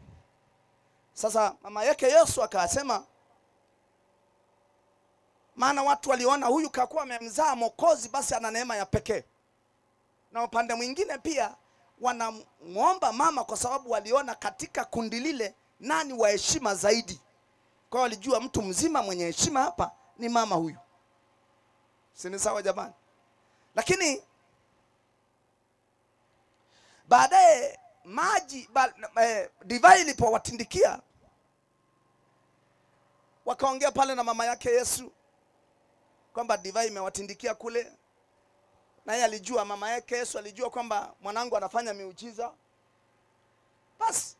Sasa mama yake Yesu akasema, maana watu waliona huyu kakuwa amemzaa Mwokozi, basi ana neema ya pekee. Na upande mwingine pia wanamuomba mama, kwa sababu waliona katika kundi lile nani wa heshima zaidi. Kwa walijua mtu mzima mwenye heshima hapa ni mama huyu. Si ni sawa jamani? Lakini baadaye divai ilipowatindikia, wakaongea pale na mama yake Yesu kwamba divai imewatindikia kule. Na yeye alijua, mama yake Yesu alijua kwamba mwanangu anafanya miujiza. Basi.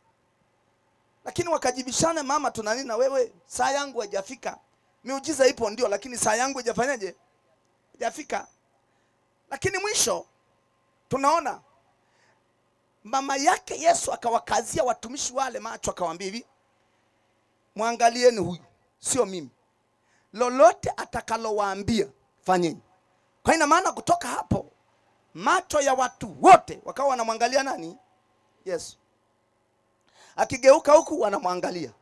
Lakini wakajibishana, mama tuna nini na wewe? Saa yangu haijafika. Miujiza ipo ndio, lakini saa yangu haijafanyaje? Haijafika. Lakini mwisho tunaona mama yake Yesu akawakazia watumishi wale macho, akawaambia hivi, muangalieni huyu, sio mimi. Lolote atakalowaambia fanyeni. Kwa ina maana kutoka hapo macho ya watu wote wakawa wanamwangalia nani? Yesu. Akigeuka huku wanamwangalia.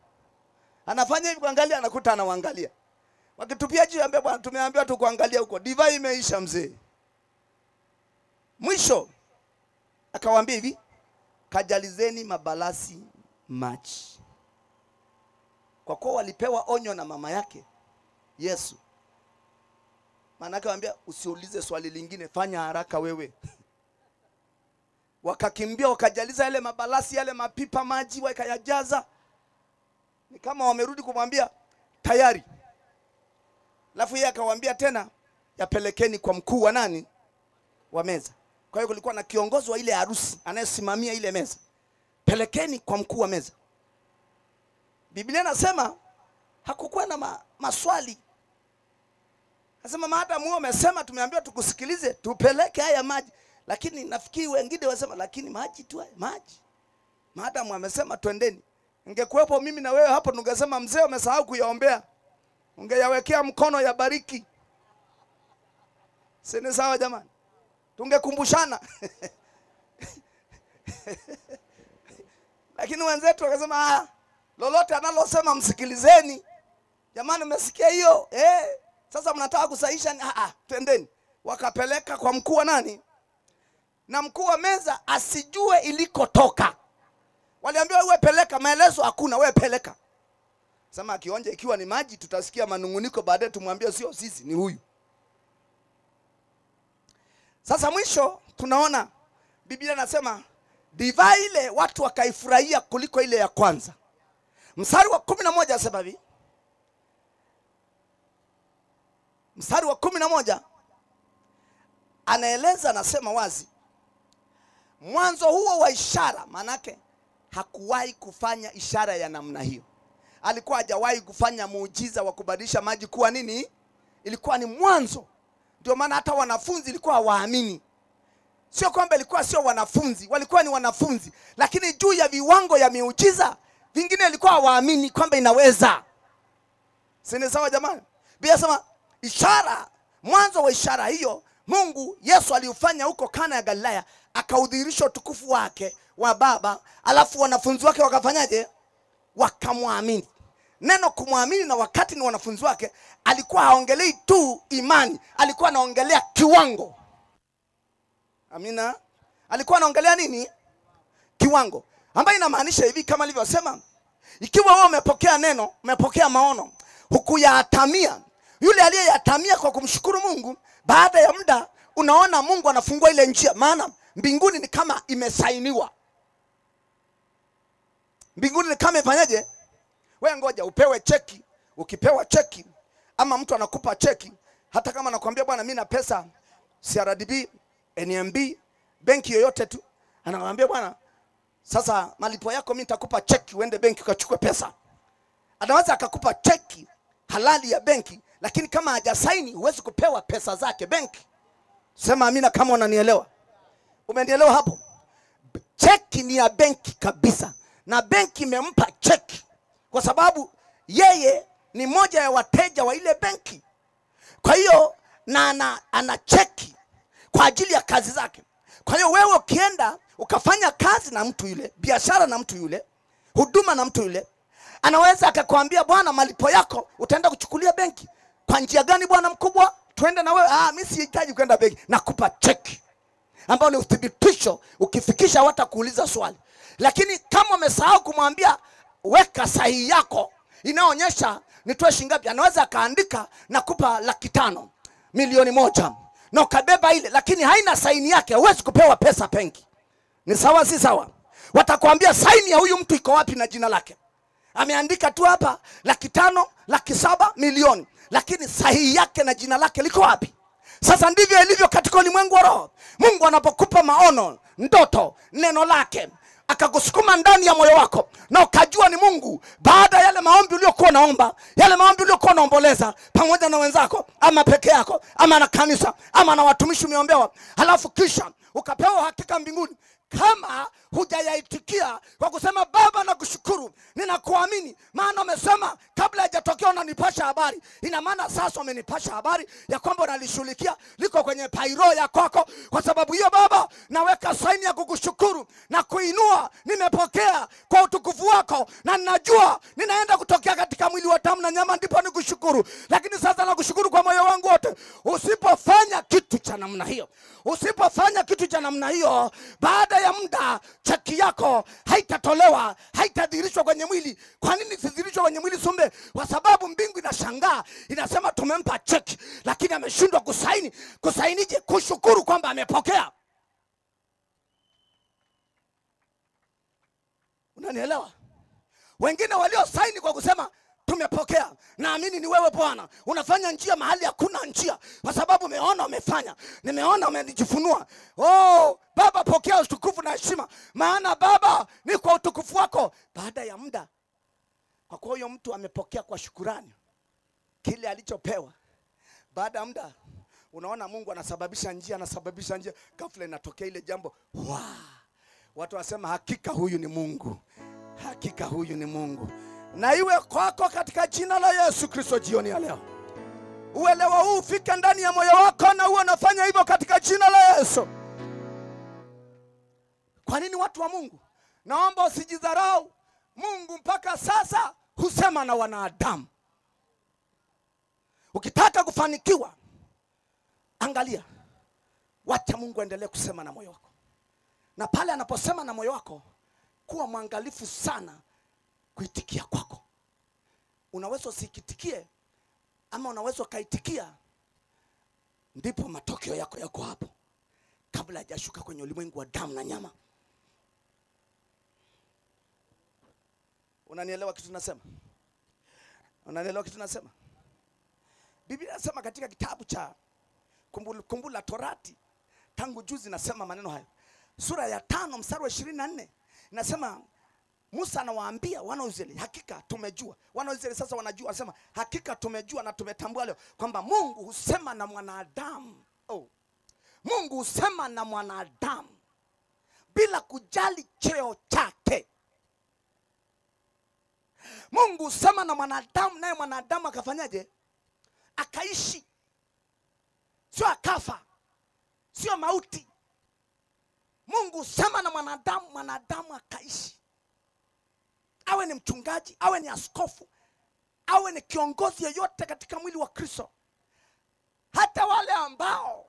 Anafanya hivi kuangalia, anakuta anawaangalia. Wakitupia jiwe, ambia Bwana tumeambiwa tu kuangalia huko. Divai imeisha mzee. Mwisho akawaambia hivi, kajalizeni mabalasi maji. Kwa kuwa walipewa onyo na mama yake Yesu, maana akawaambia usiulize swali lingine, fanya haraka wewe. Wakakimbia wakajaliza yale mabalasi, yale mapipa maji wakayajaza. Ni kama wamerudi kumwambia tayari. Alafu yeye akawaambia tena, yapelekeni kwa mkuu wa nani? Wa meza. Kwa hiyo kulikuwa na kiongozi wa ile harusi anayesimamia ile meza. Pelekeni kwa mkuu wa meza. Biblia inasema hakukuwa na maswali. Nasema maadamu wewe umesema, tumeambiwa tukusikilize, tupeleke haya maji. Lakini nafikiri wengine wasema, lakini maji tu haya maji. Maadamu amesema twendeni. Ingekuwepo mimi na wewe hapo, tungesema mzee umesahau kuyaombea, ungeyawekea mkono ya bariki. Si sawa jamani? Tungekumbushana. Lakini wenzetu wakasema lolote analosema msikilizeni. Jamani, umesikia hiyo? Sasa mnataka kusahisha? Twendeni. Wakapeleka kwa mkuu wa nani? Na mkuu wa meza asijue ilikotoka. Waliambiwa wewe peleka, maelezo hakuna, wewe peleka. Sema akionja ikiwa ni maji tutasikia manunguniko, baadaye tumwambie sio sisi, ni huyu. Sasa mwisho tunaona Biblia inasema divai ile watu wakaifurahia kuliko ile ya kwanza. Mstari wa 11 asema hivi. Mstari wa 11 anaeleza, anasema wazi, mwanzo huo wa ishara, manake hakuwahi kufanya ishara ya namna hiyo. Alikuwa hajawahi kufanya muujiza wa kubadilisha maji kuwa nini? Ilikuwa ni mwanzo. Ndio maana hata wanafunzi ilikuwa hawaamini. Sio kwamba ilikuwa sio wanafunzi, walikuwa ni wanafunzi, lakini juu ya viwango ya miujiza vingine ilikuwa hawaamini kwamba inaweza. Sini sawa jamani? Biblia inasema ishara, mwanzo wa ishara hiyo Mungu Yesu aliufanya huko Kana ya Galilaya, akaudhihirisha utukufu wake wa Baba, alafu wanafunzi wake wakafanyaje? Wakamwamini. Neno kumwamini, na wakati ni wanafunzi wake, alikuwa haongelei tu imani, alikuwa anaongelea kiwango. Amina. Alikuwa anaongelea nini? Kiwango. Ambayo inamaanisha hivi, kama nilivyosema, ikiwa wewe umepokea neno, umepokea maono, hukuyatamia, yule aliyeyatamia kwa kumshukuru Mungu, baada ya muda unaona Mungu anafungua ile njia, maana mbinguni ni kama imesainiwa. Mbinguni ni kama ifanyaje? Wewe ngoja upewe cheki, ukipewa cheki ama mtu anakupa cheki, hata kama anakuambia bwana mimi na pesa CRDB, NMB, benki yoyote tu, anakuambia bwana sasa malipo yako mimi nitakupa cheki uende benki ukachukue pesa. Anaweza akakupa cheki halali ya benki, lakini kama hajasaini huwezi kupewa pesa zake benki. Sema amina kama unanielewa. Umenielewa hapo? Cheki ni ya benki kabisa, na benki imempa cheki kwa sababu yeye ni moja ya wateja wa ile benki. Kwa hiyo na ana cheki kwa ajili ya kazi zake. Kwa hiyo wewe ukienda ukafanya kazi na mtu yule, biashara na mtu yule, huduma na mtu yule, anaweza akakwambia bwana malipo yako utaenda kuchukulia benki. Kwa njia gani bwana mkubwa? Twende na wewe. Mimi sihitaji kwenda benki, nakupa cheki ambao ni uthibitisho, ukifikisha hawatakuuliza swali. Lakini kama umesahau kumwambia weka sahihi yako inaonyesha nitoe shilingi ngapi, anaweza akaandika nakupa 500,000, milioni 1, na ukabeba ile, lakini haina saini yake, huwezi kupewa pesa benki. Ni sawa si sawa? Watakwambia saini ya huyu mtu iko wapi na jina lake. Ameandika tu hapa 500,000, 700,000, milioni, lakini sahihi yake na jina lake liko wapi? Sasa ndivyo ilivyo katika ulimwengu wa roho. Mungu anapokupa maono, ndoto, neno lake, akakusukuma ndani ya moyo wako na ukajua ni Mungu, baada yale maombi uliokuwa naomba, yale maombi uliokuwa naomboleza pamoja na wenzako ama peke yako ama na kanisa ama na watumishi umeombewa, halafu kisha ukapewa hakika mbinguni, kama hujayaitikia kwa kusema Baba nakushukuru, ninakuamini, maana umesema kabla hajatokea unanipasha habari, ina maana sasa umenipasha habari ya kwamba unalishughulikia, liko kwenye pairo ya kwako. Kwa sababu hiyo Baba, naweka saini ya kukushukuru na kuinua, nimepokea kwa utukufu wako, na ninajua ninaenda kutokea katika mwili wa damu na nyama, ndipo nikushukuru. Lakini sasa nakushukuru kwa moyo wangu wote. Usipofanya kitu cha namna hiyo, usipofanya kitu cha namna hiyo, baada ya muda cheki yako haitatolewa, haitadhihirishwa kwenye mwili. Kwa nini sidhihirishwe kwenye mwili Sumbe? Kwa sababu mbingu inashangaa, inasema tumempa cheki, lakini ameshindwa kusaini. Kusainije? Kushukuru kwamba amepokea. Unanielewa? Wengine walio saini kwa kusema tumepokea, naamini ni wewe Bwana, unafanya njia mahali hakuna njia, kwa sababu umeona umefanya, nimeona umenijifunua. Baba pokea utukufu na heshima, maana Baba ni kwa utukufu wako. Baada ya muda, kwa kuwa huyo mtu amepokea kwa shukurani kile alichopewa, baada ya muda unaona Mungu anasababisha njia, ghafla inatokea ile jambo. Watu wasema hakika huyu ni Mungu, hakika huyu ni Mungu. Na iwe kwako katika jina la Yesu Kristo jioni ya leo. Uelewa huu ufike ndani ya moyo wako, na uwe unafanya hivyo katika jina la Yesu. Kwa nini watu wa Mungu? Naomba usijidharau. Mungu mpaka sasa husema na wanadamu. Ukitaka kufanikiwa, angalia, wacha Mungu endelee kusema na moyo wako. Na pale anaposema na moyo wako, kuwa mwangalifu sana kuitikia kwako. Unaweza usikitikie, ama unaweza kaitikia, ndipo matokeo yako yako hapo. kabla hajashuka kwenye ulimwengu wa damu na nyama. Unanielewa kitu nasema? Unanielewa kitu nasema? Biblia inasema katika kitabu cha Kumbukumbu la Torati, tangu juzi nasema maneno hayo, sura ya 5 mstari wa 24, inasema Musa anawaambia wana wa Israeli, hakika tumejua. Wana wa Israeli sasa wanajua, anasema hakika tumejua na tumetambua leo kwamba Mungu husema na mwanadamu. Mungu husema na mwanadamu bila kujali cheo chake. Mungu husema na mwanadamu, naye mwanadamu akafanyaje? Akaishi. Sio akafa, sio mauti. Mungu husema na mwanadamu, mwanadamu akaishi. Awe ni mchungaji, awe ni askofu, awe ni kiongozi yeyote katika mwili wa Kristo. Hata wale ambao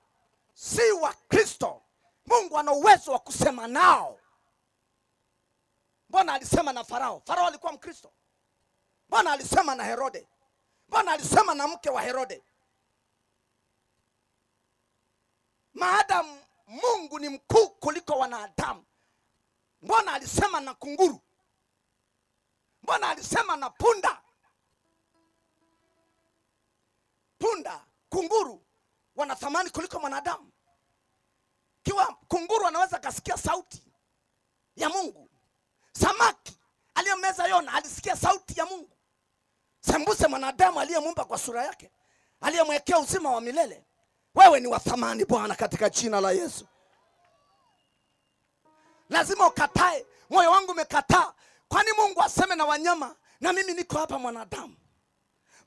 si wa Kristo, Mungu ana uwezo wa kusema nao. Mbona alisema na Farao? Farao alikuwa Mkristo. Mbona alisema na Herode? Mbona alisema na mke wa Herode? Maadamu Mungu ni mkuu kuliko wanadamu, mbona alisema na kunguru? Mbona alisema na punda? Punda, kunguru wana thamani kuliko mwanadamu. Kiwa kunguru anaweza kasikia sauti ya Mungu. Samaki aliyemeza Yona alisikia sauti ya Mungu. Sembuse mwanadamu aliyemuumba kwa sura yake, aliyemwekea uzima wa milele. Wewe ni wa thamani Bwana, katika jina la Yesu. Lazima ukatae. Moyo wangu umekataa. Kwani Mungu aseme na wanyama na mimi niko hapa mwanadamu?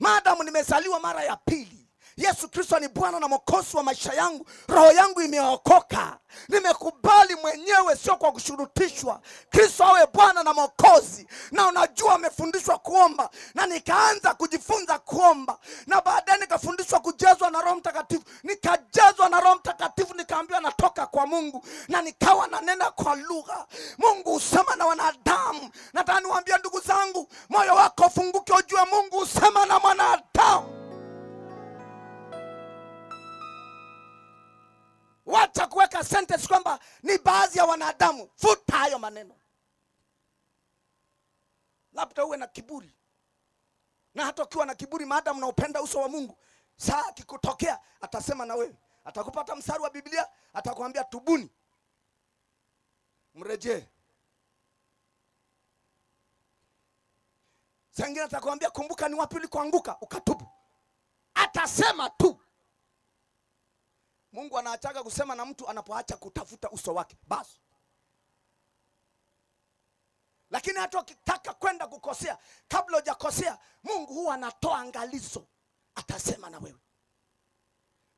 Maadamu nimezaliwa mara ya pili, Yesu Kristo ni Bwana na Mwokozi wa maisha yangu, roho yangu imeokoka. Nimekubali mwenyewe, sio kwa kushurutishwa, Kristo awe Bwana na Mwokozi. Na unajua amefundishwa kuomba, na nikaanza kujifunza kuomba, na baadaye nikafundishwa kujazwa na Roho Mtakatifu. Nikajazwa na Roho Mtakatifu, nikaambiwa natoka kwa Mungu, na nikawa nanena kwa lugha. Mungu husema na wanadamu. Nataka niwaambie ndugu zangu, moyo wako funguke, ujue Mungu husema na mwanadamu. Wacha kuweka sentence kwamba ni baadhi ya wanadamu. Futa hayo maneno. Labda uwe na kiburi, na hata ukiwa na kiburi, maadamu unaupenda uso wa Mungu, saa kikutokea atasema na wewe. Atakupata mstari wa Biblia, atakwambia tubuni, mrejee. Sengine atakwambia kumbuka ni wapi ulikoanguka, ukatubu. Atasema tu. Mungu anaachaga kusema na mtu anapoacha kutafuta uso wake, basi. Lakini hata ukitaka kwenda kukosea, kabla hujakosea, Mungu huwa anatoa angalizo, atasema na wewe.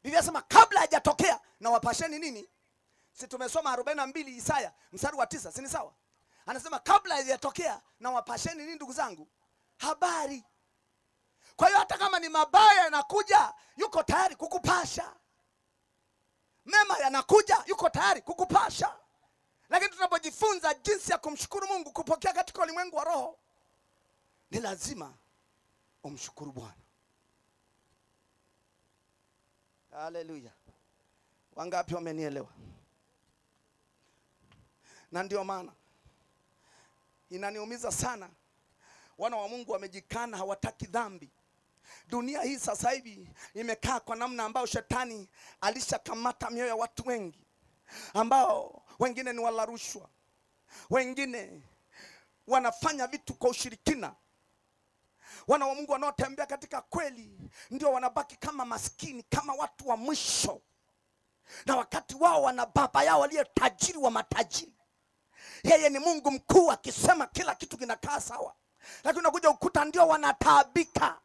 Biblia inasema kabla hajatokea na wapasheni nini? Si tumesoma 42 Isaya mstari wa 9, si ni sawa? Anasema kabla hajatokea na wapasheni nini ndugu zangu? Habari. Kwa hiyo hata kama ni mabaya yanakuja, yuko tayari kukupasha. Mema yanakuja, yuko tayari kukupasha. Lakini tunapojifunza jinsi ya kumshukuru Mungu, kupokea katika ulimwengu wa roho, ni lazima umshukuru Bwana. Haleluya. Wangapi wamenielewa? Na ndio maana inaniumiza sana, wana wa Mungu wamejikana, hawataki dhambi. Dunia hii sasa hivi imekaa kwa namna ambayo shetani alishakamata mioyo ya watu wengi, ambao wengine ni wala rushwa, wengine wanafanya vitu kwa ushirikina. Wana wa Mungu wanaotembea katika kweli ndio wanabaki kama maskini, kama watu wa mwisho. Na wakati wao wana baba yao aliye tajiri wa matajiri. Yeye ni Mungu mkuu, akisema kila kitu kinakaa sawa. Lakini unakuja ukuta ndio wanataabika.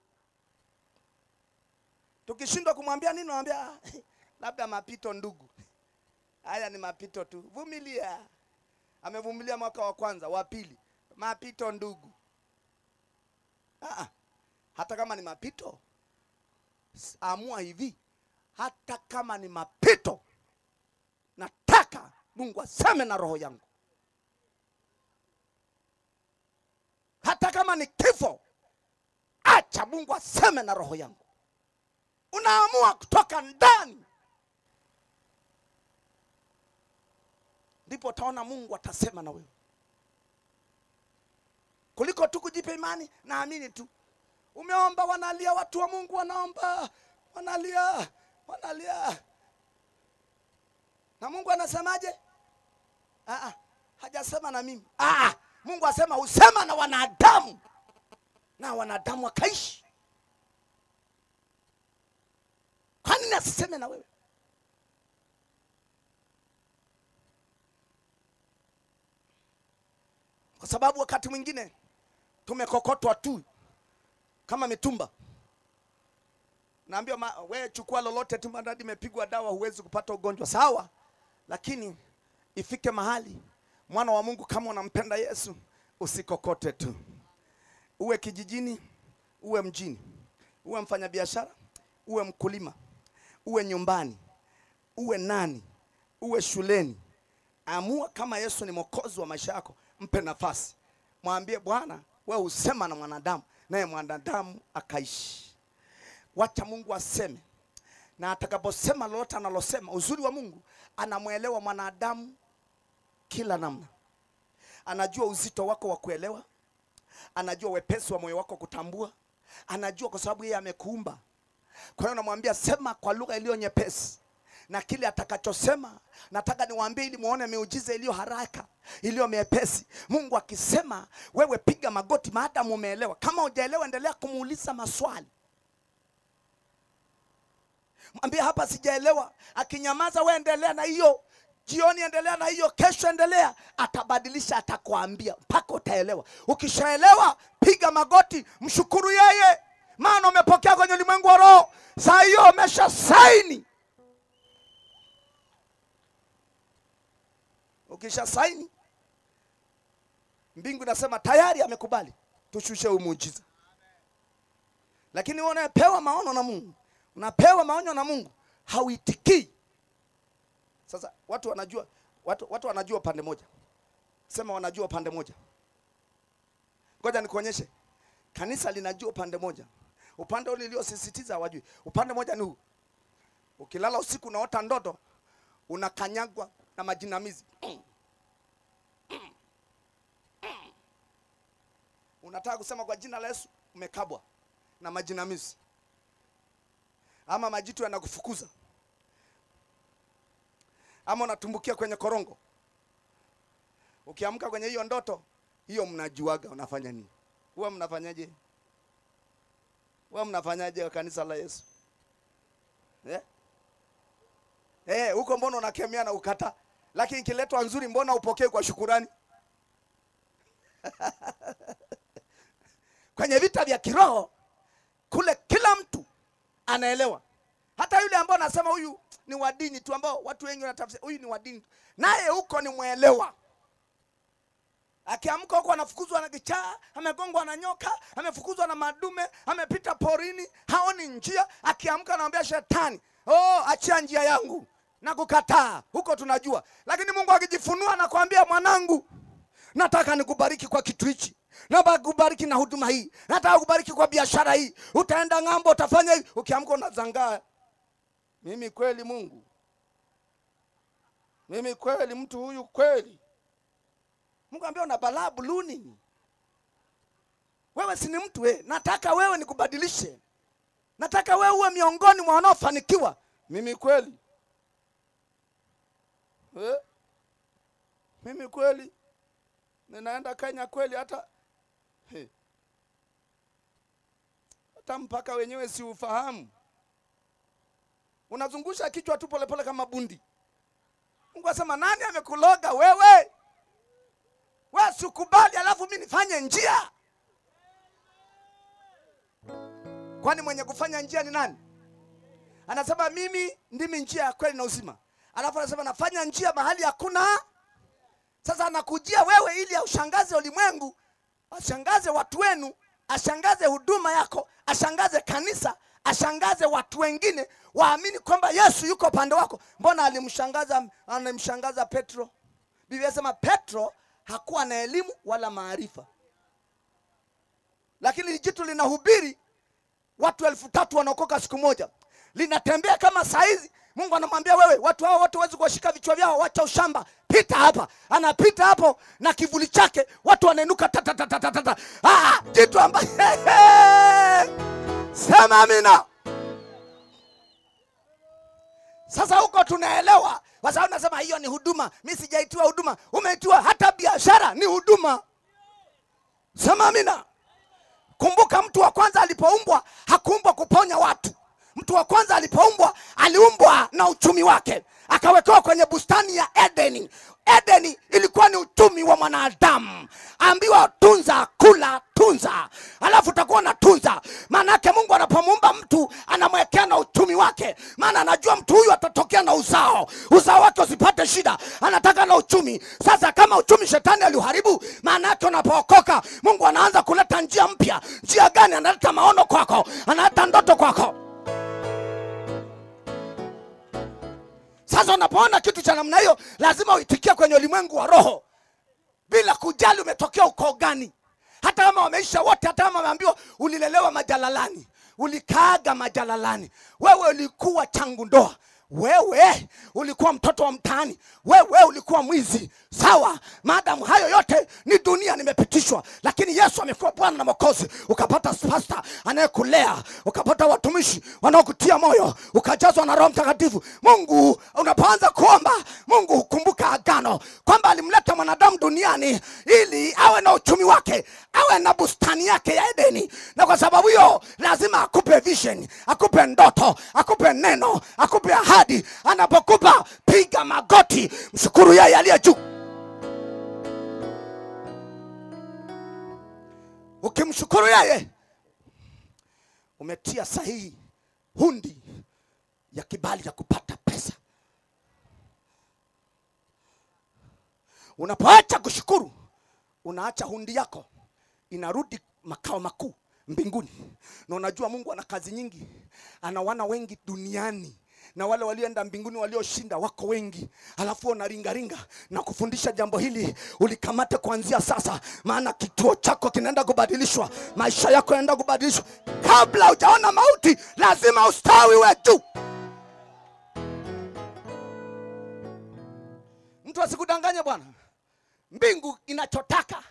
Tukishindwa kumwambia nini, anambia labda mapito ndugu. Haya ni mapito tu. Vumilia. Amevumilia mwaka wa kwanza, wa pili, mapito ndugu. Hata kama ni mapito, amua hivi, hata kama ni mapito, nataka Mungu aseme na roho yangu. Hata kama ni kifo, acha Mungu aseme na roho yangu. Unaamua kutoka ndani. ndipo utaona Mungu atasema na wewe. Kuliko tu kujipa imani, naamini tu. Umeomba, wanalia watu wa Mungu, wanaomba, wanalia. Na Mungu anasemaje? Hajasema na mimi. Mungu asema usema na wanadamu, na wanadamu wakaishi. Kwa nini asiseme na wewe? Kwa sababu wakati mwingine tumekokotwa tu kama mitumba. Naambia wewe chukua lolote tu, mandadi imepigwa dawa, huwezi kupata ugonjwa. Sawa, lakini ifike mahali mwana wa Mungu, kama unampenda Yesu, usikokote tu. Uwe kijijini, uwe mjini, uwe mfanyabiashara, uwe mkulima, uwe nyumbani, uwe nani, uwe shuleni. Amua kama Yesu ni mwokozi wa maisha yako, mpe nafasi. Mwambie Bwana, wewe usema na mwanadamu, naye mwanadamu akaishi. Wacha Mungu aseme. Na atakaposema lolote analosema, uzuri wa Mungu, anamuelewa mwanadamu kila namna. Anajua uzito wako wa kuelewa, anajua wepesi wa moyo wako kutambua, anajua kwa sababu yeye amekuumba. Kwa hiyo namwambia sema kwa lugha iliyo nyepesi, na kile atakachosema nataka niwaambie ili muone miujiza iliyo haraka, iliyo mepesi. Mungu akisema, wewe piga magoti maadamu umeelewa. Kama hujaelewa, endelea kumuuliza maswali. Mwambie hapa sijaelewa. Akinyamaza, wewe endelea na hiyo. Jioni endelea na hiyo, kesho endelea. Atabadilisha, atakwambia mpaka utaelewa. Ukishaelewa, piga magoti, mshukuru yeye, maana umepokea kwenye ulimwengu wa roho. Saa hiyo umesha saini. Ukisha saini, mbingu inasema tayari amekubali, tushushe huu muujiza. Lakini wewe unapewa maono na Mungu, unapewa maonyo na Mungu, hauitikii. Sasa watu wanajua, watu wanajua pande moja. Sema wanajua pande moja. Ngoja nikuonyeshe. Kanisa linajua pande moja. Upande ule uliosisitiza hawajui. Upande moja ni huu. Ukilala usiku unaota ndoto, unakanyagwa na majinamizi. Unataka kusema kwa jina la Yesu, umekabwa na majinamizi. Ama majitu yanakufukuza. Ama unatumbukia kwenye korongo. Ukiamka kwenye hiyo ndoto, hiyo mnajuaga unafanya nini. Huwa mnafanyaje? Huwa mnafanyaje kwa kanisa la Yesu? Huko mbona unakemea na ukata? Lakini kiletwa nzuri mbona upokee kwa shukurani? Kwenye vita vya kiroho kule kila mtu anaelewa. Hata yule ambao anasema huyu ni wa dini tu, ambao watu wengi wanatafsiri huyu ni wa dini, naye huko ni muelewa. Akiamka huko anafukuzwa na kichaa, amegongwa na nyoka, amefukuzwa na madume, amepita porini, haoni njia. Akiamka anaambia shetani, achia njia yangu na kukataa. Huko tunajua. Lakini Mungu akijifunua na kuambia, mwanangu, nataka nikubariki kwa kitu hichi, nataka kubariki na huduma hii, nataka kubariki kwa biashara hii, utaenda ng'ambo, utafanya hivi. Ukiamka unazangaa, mimi kweli Mungu? Mimi kweli mtu huyu kweli? Mungu ambia una balaa buluni. Wewe si ni mtu nataka wewe nikubadilishe. Nataka wewe uwe miongoni mwa wanaofanikiwa. Mimi kweli? Mimi kweli? Ninaenda Kenya kweli hata mpaka wenyewe si ufahamu. Unazungusha kichwa tu pole pole kama bundi. Mungu asema nani amekuloga wewe? Wewe sikubali alafu mimi nifanye njia. Kwani mwenye kufanya njia ni nani? Anasema mimi ndimi njia ya kweli na uzima. Alafu anasema nafanya njia mahali hakuna. Sasa anakujia wewe ili ushangaze ulimwengu, ashangaze watu wenu, ashangaze huduma yako, ashangaze kanisa, ashangaze watu wengine, waamini kwamba Yesu yuko pande wako. Mbona alimshangaza Petro? Biblia inasema Petro hakuwa na elimu wala maarifa, lakini jitu linahubiri watu 3,000 wanaokoka siku moja. Linatembea kama saizi. Mungu anamwambia wewe, watu hao wote huwezi kuwashika vichwa vyao, wacha ushamba. anapita hapa, anapita hapo na kivuli chake, watu wanainuka ta. Jitu ambaye sema amina. Sasa huko tunaelewa, kwa sababu nasema hiyo ni huduma. Mimi sijaitiwa huduma, umeitiwa. Hata biashara ni huduma. Sema amina. Kumbuka mtu wa kwanza alipoumbwa hakuumbwa kuponya watu. Mtu wa kwanza alipoumbwa aliumbwa na uchumi wake, akawekewa kwenye bustani ya Edeni. Edeni ilikuwa ni uchumi wa mwanadamu. Ambiwa tunza, kula, tunza, alafu utakuwa na tunza. Maana yake Mungu anapomuumba mtu anamwekea na uchumi wake, maana anajua mtu huyu atatokea na uzao wake usipate shida, anataka na uchumi. Sasa kama uchumi shetani aliharibu, maana yake unapookoka Mungu anaanza kuleta njia mpya. Njia gani? Analeta maono kwako, analeta ndoto kwako. Sasa unapoona kitu cha namna hiyo, lazima uitikie kwenye ulimwengu wa roho, bila kujali umetokea ukoo gani. Hata kama wameisha wote, hata kama wameambiwa ulilelewa majalalani, ulikaaga majalalani, wewe ulikuwa changu ndoa, wewe ulikuwa mtoto wa mtaani, wewe ulikuwa mwizi, sawa. Maadamu hayo yote ni dunia, nimepitishwa. Lakini Yesu amekuwa Bwana na Mwokozi. Ukapata pastor anayekulea, ukapata watumishi wanaokutia moyo, ukajazwa na Roho Mtakatifu. Mungu unapoanza kuomba, Mungu hukumbuka agano kwamba alimleta mwanadamu duniani ili awe na uchumi wake, awe na bustani yake ya Edeni. Na kwa sababu hiyo lazima akupe vision, akupe ndoto, akupe neno, akupe ahadi. Anapokupa, piga magoti, mshukuru yeye aliye juu. Ukimshukuru yeye, umetia sahihi hundi ya kibali ya kupata pesa. Unapoacha kushukuru, unaacha hundi yako inarudi makao makuu mbinguni. Na unajua Mungu ana kazi nyingi, ana wana wengi duniani, na wale walioenda mbinguni walioshinda wako wengi. Alafu unaringa na kufundisha jambo hili, ulikamate kuanzia sasa, maana kituo chako kinaenda kubadilishwa, maisha yako yanaenda kubadilishwa. Kabla hujaona mauti, lazima ustawi we juu. Mtu asikudanganye bwana. Mbingu inachotaka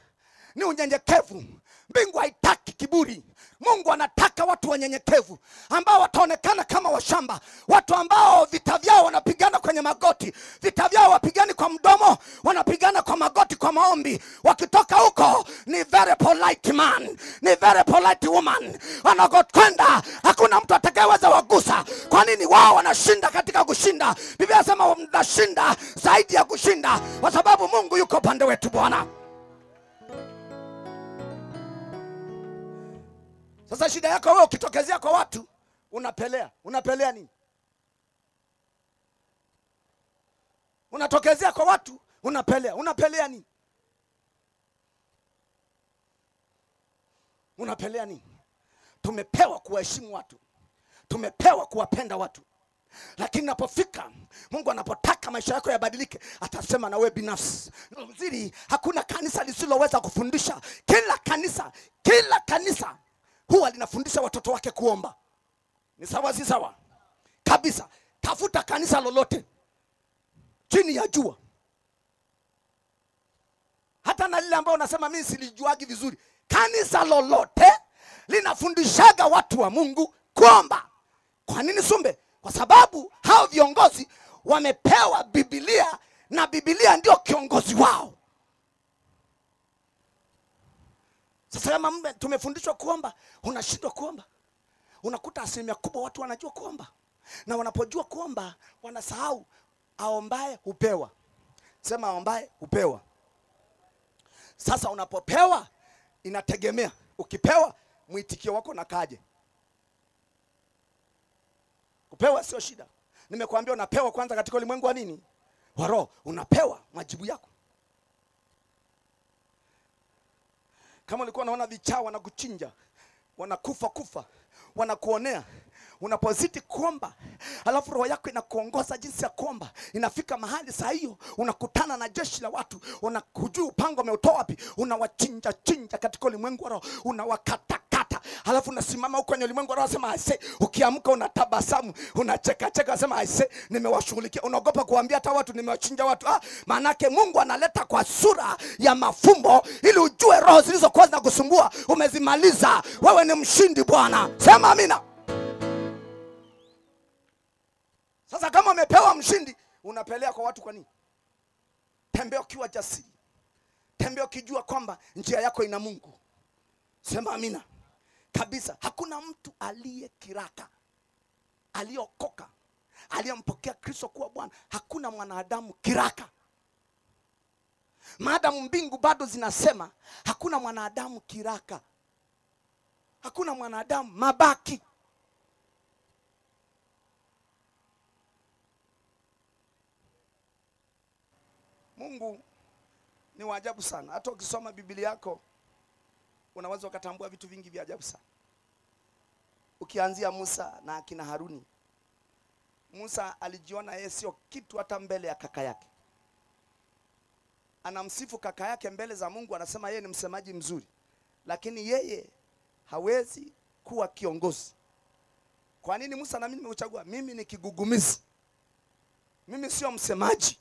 ni unyenyekevu. Mbingu haitaki kiburi. Mungu anataka watu wanyenyekevu, ambao wataonekana kama washamba, watu ambao vita vyao wanapigana kwenye magoti. Vita vyao wapigani kwa mdomo, wanapigana kwa magoti, kwa maombi. Wakitoka huko ni very polite man, ni very polite woman. Wanakokwenda hakuna mtu atakayeweza wagusa. Kwa nini? Wao wanashinda katika kushinda. Biblia inasema wanashinda zaidi ya kushinda, kwa sababu Mungu yuko pande wetu Bwana. Sasa shida yako wewe ukitokezea kwa watu, unapelea nini? Unatokezea kwa watu, unapelea nini? Unapelea nini? Tumepewa kuwaheshimu watu, tumepewa kuwapenda watu. Lakini napofika Mungu anapotaka maisha yako yabadilike, atasema na wewe binafsi. Nzuri, hakuna kanisa lisiloweza kufundisha. Kila kanisa huwa linafundisha watoto wake kuomba. Ni sawa, si sawa? Kabisa. Tafuta kanisa lolote chini ya jua, hata na lile ambao unasema mimi silijuagi vizuri, kanisa lolote linafundishaga watu wa Mungu kuomba. Kwa nini Sumbe? Kwa sababu hao viongozi wamepewa Biblia, na Biblia ndio kiongozi wao. Sasa kama tumefundishwa kuomba, unashindwa kuomba. Unakuta asilimia kubwa watu wanajua kuomba, na wanapojua kuomba wanasahau aombaye hupewa. Sema aombaye hupewa. Sasa unapopewa inategemea, ukipewa mwitikio wako nakaje. Kupewa sio shida. Nimekuambia unapewa kwanza katika ulimwengu wa nini? Wa roho. Unapewa majibu yako. Kama ulikuwa unaona vichaa wanakuchinja, wanakufa, wanakuonea, unapozidi kuomba, alafu roho yako inakuongoza jinsi ya kuomba, inafika mahali saa hiyo unakutana na jeshi la watu, unakujua upango umeutoa wapi, unawachinja katika ulimwengu wa roho, unawakatakata. Halafu unasimama huko kwenye ulimwengu unasema aise, ukiamka unatabasamu, unacheka cheka, unasema aise nimewashughulikia. Unaogopa kuambia hata watu nimewachinja watu. Manake Mungu analeta kwa sura ya mafumbo ili ujue roho zilizokuwa zinakusumbua umezimaliza. Wewe ni mshindi Bwana. Sema amina. Sasa kama umepewa mshindi, unapelea kwa watu kwa nini? Tembea ukiwa jasiri. Tembea ukijua kwamba njia yako ina Mungu. Sema amina. Kabisa, hakuna mtu aliye kiraka, aliyokoka, aliyempokea Kristo kuwa Bwana. Hakuna mwanadamu kiraka. Maadamu mbingu bado zinasema, hakuna mwanadamu kiraka. Hakuna mwanadamu mabaki. Mungu ni wa ajabu sana. Hata ukisoma Biblia yako unaweza ukatambua vitu vingi vya ajabu sana. Ukianzia Musa na akina Haruni. Musa alijiona yeye sio kitu hata mbele ya kaka yake. Anamsifu kaka yake mbele za Mungu, anasema yeye ni msemaji mzuri. Lakini yeye hawezi kuwa kiongozi. Kwa nini Musa na mimi nimeuchagua? Mimi ni kigugumizi. Mimi sio msemaji.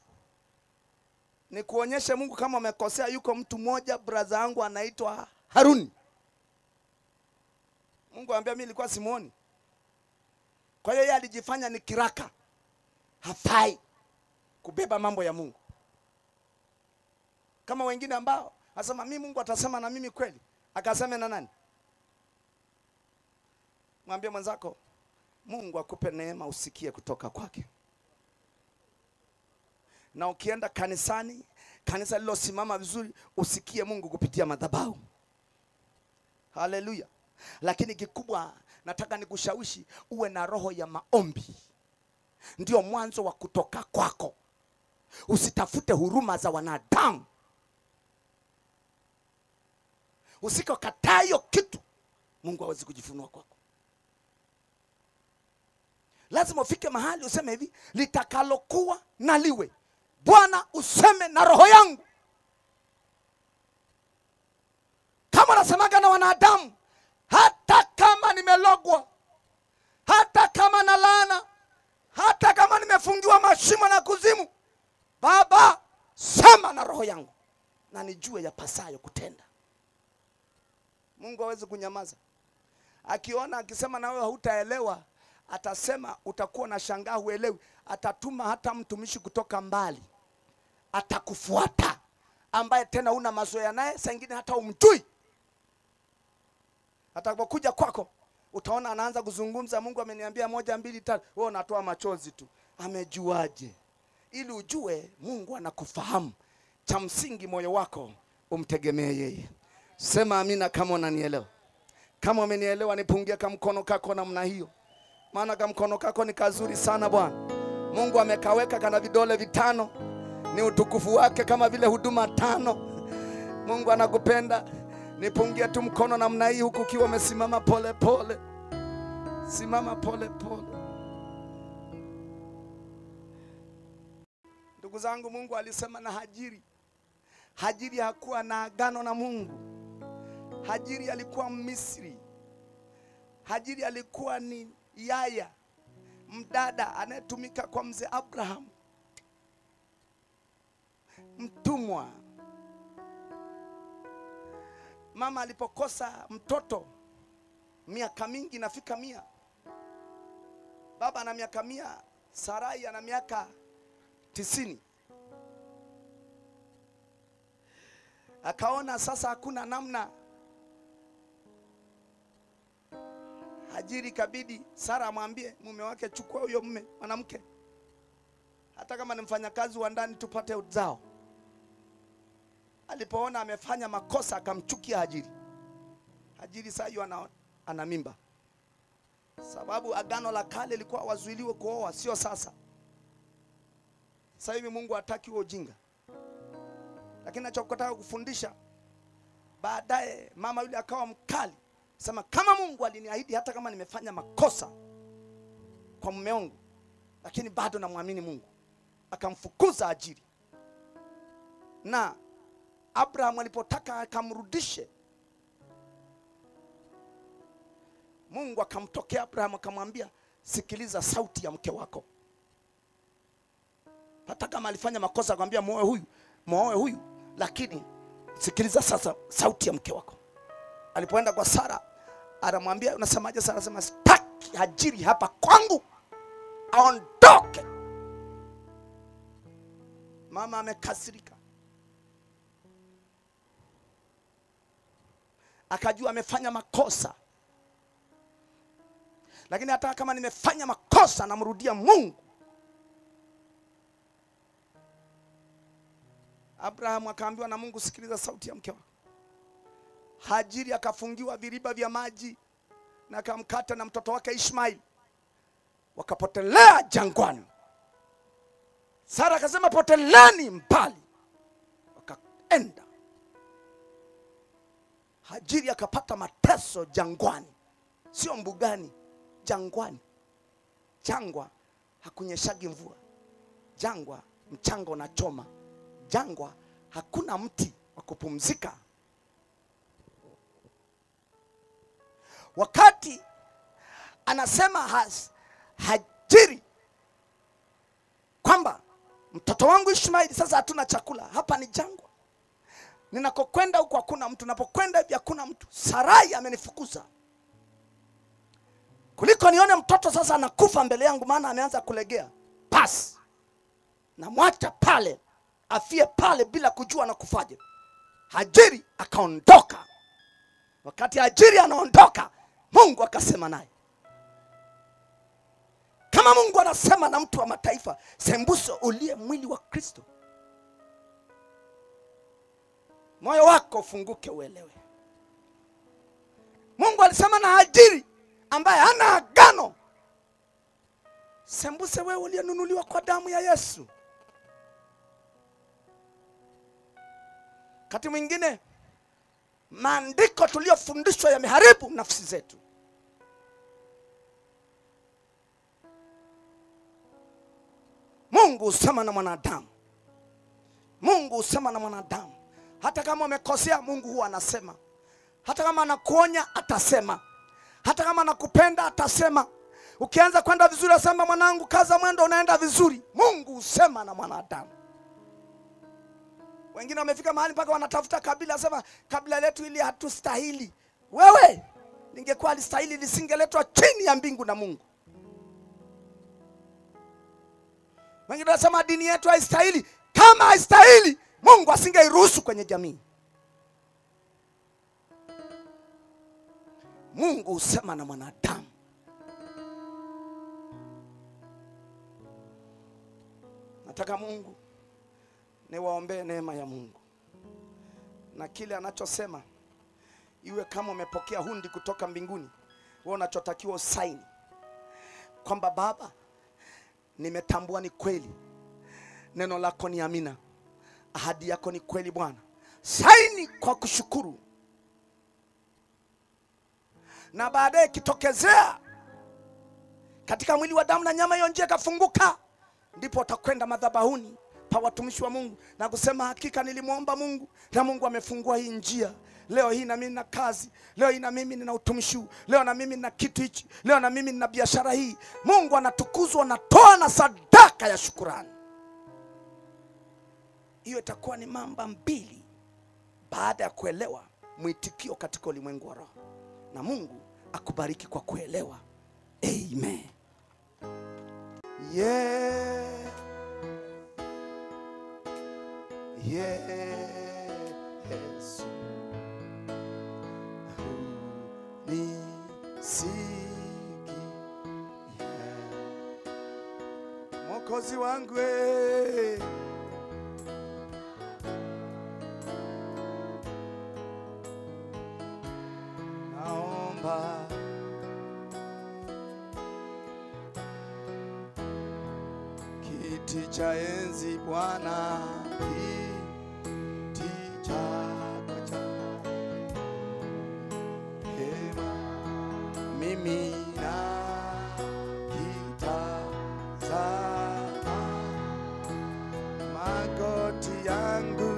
Ni kuonyeshe Mungu kama umekosea, yuko mtu mmoja brother yangu anaitwa Haruni. Mungu anambia mimi nilikuwa simuoni. Kwa hiyo yeye alijifanya ni kiraka. Hafai kubeba mambo ya Mungu. Kama wengine ambao asema mimi Mungu atasema na mimi kweli. Akasema na nani? Mwambie mwenzako Mungu akupe neema usikie kutoka kwake. Na ukienda kanisani, kanisa lilosimama vizuri, usikie Mungu kupitia madhabahu. Haleluya. Lakini kikubwa nataka nikushawishi uwe na roho ya maombi. Ndio mwanzo wa kutoka kwako. Usitafute huruma za wanadamu. Usikokataa hiyo kitu, Mungu hawezi kujifunua kwako. Lazima ufike mahali useme hivi, litakalokuwa na liwe. Bwana useme na roho yangu. Kama nasemaga na wanadamu, hata kama nimelogwa, hata kama na laana, hata kama nimefungiwa mashimo na kuzimu, Baba sema na roho yangu na nijue yapasayo kutenda. Mungu hawezi kunyamaza. Akiona akisema na wewe hutaelewa, atasema utakuwa na shangaa huelewi. Atatuma hata mtumishi kutoka mbali, atakufuata, ambaye tena una mazoea naye, saa nyingine hata umjui. Atakapokuja kwako utaona anaanza kuzungumza, Mungu ameniambia 1 2 3, wewe unatoa machozi tu. Amejuaje? Ili ujue Mungu anakufahamu. Cha msingi moyo wako umtegemee yeye. Sema amina kama unanielewa. Kama umenielewa nipungie kama mkono kako namna hiyo. Maana kama mkono kako ni kazuri sana Bwana. Mungu amekaweka kana vidole vitano. Ni utukufu wake kama vile huduma 5. Mungu anakupenda. Nipungie tu mkono namna hii huku ukiwa umesimama pole pole. Simama pole pole. Ndugu zangu, Mungu alisema na Hajiri. Hajiri hakuwa na agano na Mungu. Hajiri alikuwa Misri. Hajiri alikuwa ni yaya, mdada anayetumika kwa mzee Abraham. Mtumwa. Mama alipokosa mtoto miaka mingi, nafika 100. Baba ana miaka 100, Sarai ana miaka 90. Akaona sasa hakuna namna. Hajiri kabidi Sara amwambie mume wake, chukua huyo mume mwanamke, hata kama ni mfanyakazi wa ndani tupate uzao. Alipoona amefanya makosa akamchukia Hajiri. Hajiri sasa hiyo ana mimba. Sababu agano la kale lilikuwa wazuiliwe kuoa, sio sasa. Sasa hivi Mungu hataki huo ujinga. Lakini nachotaka kufundisha, baadaye mama yule akawa mkali. Sema kama Mungu aliniahidi hata kama nimefanya makosa kwa mume wangu, lakini bado namwamini Mungu. Akamfukuza Hajiri. Na Abraham alipotaka akamrudishe, Mungu akamtokea Abraham akamwambia, sikiliza sauti ya mke wako. Hata kama alifanya makosa akamwambia muoe huyu, lakini sikiliza sasa sauti ya mke wako. Alipoenda kwa Sara, anamwambia, unasemaje Sara? Anasema, sitaki Hajiri hapa kwangu, aondoke. Mama amekasirika. Akajua amefanya makosa. Lakini hata kama nimefanya makosa, namrudia Mungu. Abraham akaambiwa na Mungu, sikiliza sauti ya mke wako. Hajiri akafungiwa viriba vya maji na akamkata na mtoto wake Ishmaeli. Wakapotelea jangwani. Sara akasema, poteleni mbali. Wakaenda. Hajiri akapata mateso jangwani. Sio mbugani, jangwani. Jangwa hakunyeshagi mvua. Jangwa mchanga unachoma. Jangwa hakuna mti wa kupumzika. Wakati anasema Hajiri kwamba mtoto wangu Ishmaeli, sasa hatuna chakula, hapa ni jangwa. Ninakokwenda huko hakuna mtu, napokwenda hivi hakuna mtu. Sarai amenifukuza. Kuliko nione mtoto sasa anakufa mbele yangu, maana ameanza kulegea, basi namwacha pale afie pale bila kujua anakufaje. Hajiri akaondoka. Wakati Hajiri anaondoka, Mungu akasema naye. Kama Mungu anasema na mtu wa mataifa, sembuse uliye mwili wa Kristo. Moyo wako ufunguke uelewe. Mungu alisema na Hajiri ambaye hana agano. Sembuse wewe uliyenunuliwa kwa damu ya Yesu. Wakati mwingine maandiko tuliyofundishwa yameharibu nafsi zetu. Mungu husema na mwanadamu. Mungu husema na mwanadamu. Hata kama umekosea, Mungu huwa anasema. Hata kama anakuonya, atasema. Hata kama anakupenda, atasema. Ukianza kwenda vizuri, asema, mwanangu kaza mwendo, unaenda vizuri. Mungu husema na mwanadamu. Wengine wamefika mahali mpaka wanatafuta kabila, asema kabila letu ili hatustahili. Wewe, ningekuwa alistahili lisingeletwa chini ya mbingu na Mungu. Wengine wanasema dini yetu haistahili. Kama haistahili, Mungu asingeiruhusu kwenye jamii. Mungu husema na mwanadamu. Nataka Mungu niwaombee neema ya Mungu, na kile anachosema iwe kama umepokea hundi kutoka mbinguni. Wewe unachotakiwa usaini kwamba Baba, nimetambua ni kweli, neno lako ni amina, ahadi yako ni kweli Bwana. Saini kwa kushukuru. Na baadaye kitokezea katika mwili wa damu na nyama, hiyo njia kafunguka, ndipo utakwenda madhabahuni pa watumishi wa Mungu na kusema, hakika nilimuomba Mungu na Mungu amefungua hii njia. Leo hii na mimi nina kazi, leo hii na mimi nina utumishi, leo na mimi nina kitu hichi, leo na mimi nina biashara hii. Mungu anatukuzwa, natoa na sadaka ya shukrani. Hiyo itakuwa ni mamba mbili baada ya kuelewa mwitikio katika ulimwengu wa roho. Na Mungu akubariki kwa kuelewa. Amen. Yeah. Yes. Nisiki. Yeah. Mwokozi wangu, naomba kiti cha enzi Bwana, kiti chako cha hema, mimi na kitazama, magoti yangu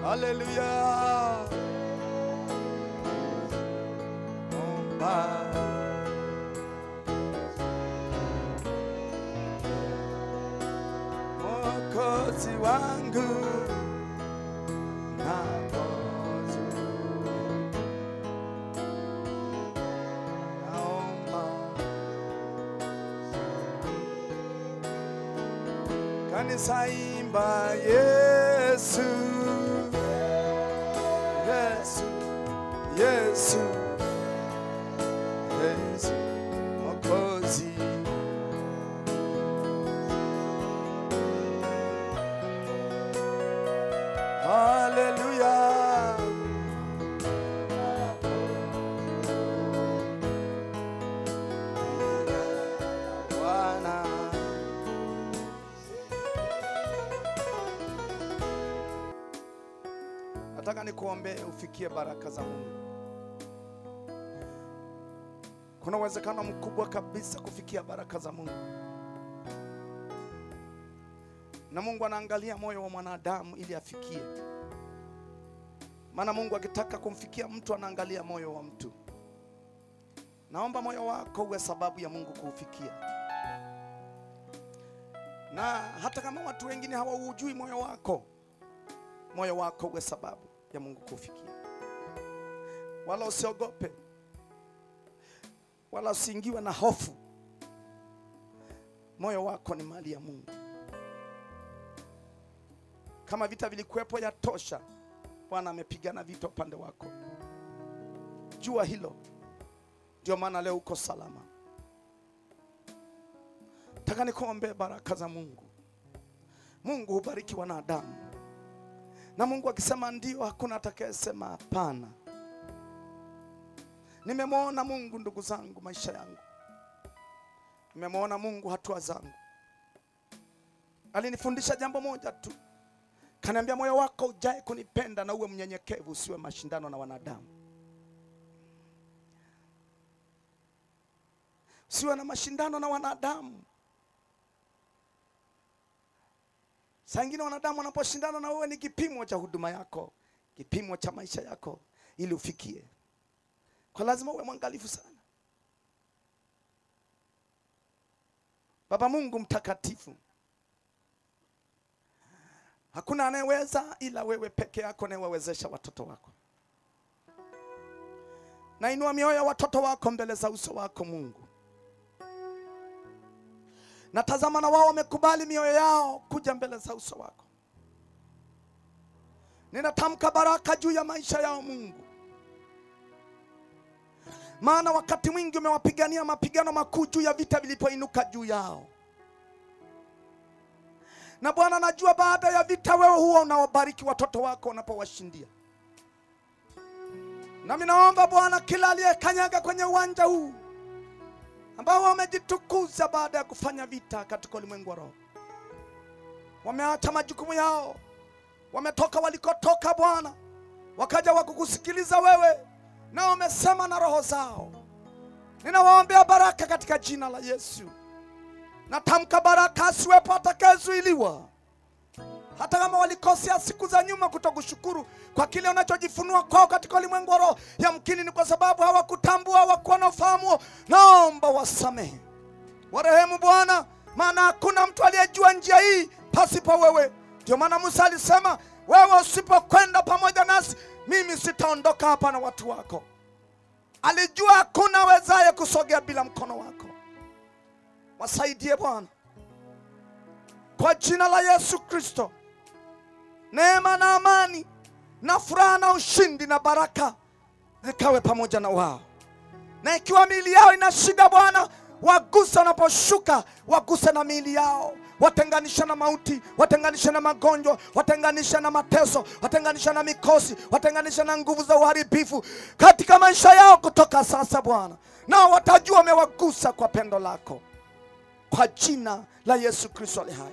Hallelujah. Omba. Mwokozi wangu na Mwokozi. Naomba. Kanisa imba Yesu. Yesu. Yesu. Yesu. Mwokozi. Hallelujah. Bwana. Nataka nikuombee ufikie baraka za Mungu. Kuna uwezekano mkubwa kabisa kufikia baraka za Mungu. Na Mungu anaangalia moyo wa mwanadamu ili afikie. Maana Mungu akitaka kumfikia mtu anaangalia moyo wa mtu. Naomba moyo wako uwe sababu ya Mungu kuufikia. Na hata kama watu wengine hawaujui moyo wako uwe sababu ya Mungu kuufikia. Wala usiogope. Wala usiingiwe na hofu. Moyo wako ni mali ya Mungu. Kama vita vilikuwepo yatosha, Bwana amepigana vita upande wako. Jua hilo. Ndio maana leo uko salama. Nataka nikuombee baraka za Mungu. Mungu hubariki wanadamu. Na Mungu akisema ndio, hakuna atakayesema hapana. Nimemwona Mungu ndugu zangu maisha yangu. Nimemwona Mungu hatua zangu. Alinifundisha jambo moja tu. Kaniambia moyo wako ujae kunipenda na uwe mnyenyekevu, usiwe mashindano na wanadamu. Usiwe na mashindano na wanadamu. Saa ingine wanadamu wanaposhindana na wewe ni kipimo cha huduma yako, kipimo cha maisha yako ili ufikie. Kwa lazima uwe mwangalifu sana. Baba Mungu mtakatifu, hakuna anayeweza ila wewe peke yako unayewawezesha watoto wako. Na inua mioyo ya watoto wako mbele za uso wako Mungu. Na tazama na wao wamekubali mioyo yao kuja mbele za uso wako. Ninatamka baraka juu ya maisha yao Mungu. Maana wakati mwingi umewapigania mapigano makuu juu ya vita vilipoinuka juu yao. Na Bwana najua baada ya vita wewe huwa unawabariki watoto wako unapowashindia. Nami naomba Bwana kila aliyekanyaga kwenye uwanja huu ambao wamejitukuza baada ya kufanya vita katika ulimwengu wa roho, wameacha majukumu yao, wametoka walikotoka Bwana, wakaja wakukusikiliza wewe, na wamesema na roho zao. Ninawaombea baraka katika jina la Yesu. Natamka baraka, asiwepo atakayezuiliwa. Hata kama walikosea siku za nyuma kutokushukuru kwa kile unachojifunua kwao katika ulimwengu wa roho, yamkini ni kwa sababu hawakutambua, hawakuwa na ufahamu. Naomba wasamehe, warehemu Bwana, maana hakuna mtu aliyejua njia hii pasipo wewe. Ndio maana Musa alisema, wewe usipokwenda pamoja nasi, mimi sitaondoka hapa na watu wako. Alijua hakuna wezaye kusogea bila mkono wako. Wasaidie Bwana, kwa jina la Yesu Kristo. Neema na amani na furaha na ushindi na baraka zikawe pamoja na wao. Na ikiwa miili yao ina shida Bwana, waguse wanaposhuka, waguse na miili yao. Watenganisha na mauti, watenganisha na magonjwa, watenganisha na mateso, watenganisha na mikosi, watenganisha na nguvu za uharibifu katika maisha yao kutoka sasa Bwana. Nao watajua umewagusa kwa pendo lako. Kwa jina la Yesu Kristo aliye hai.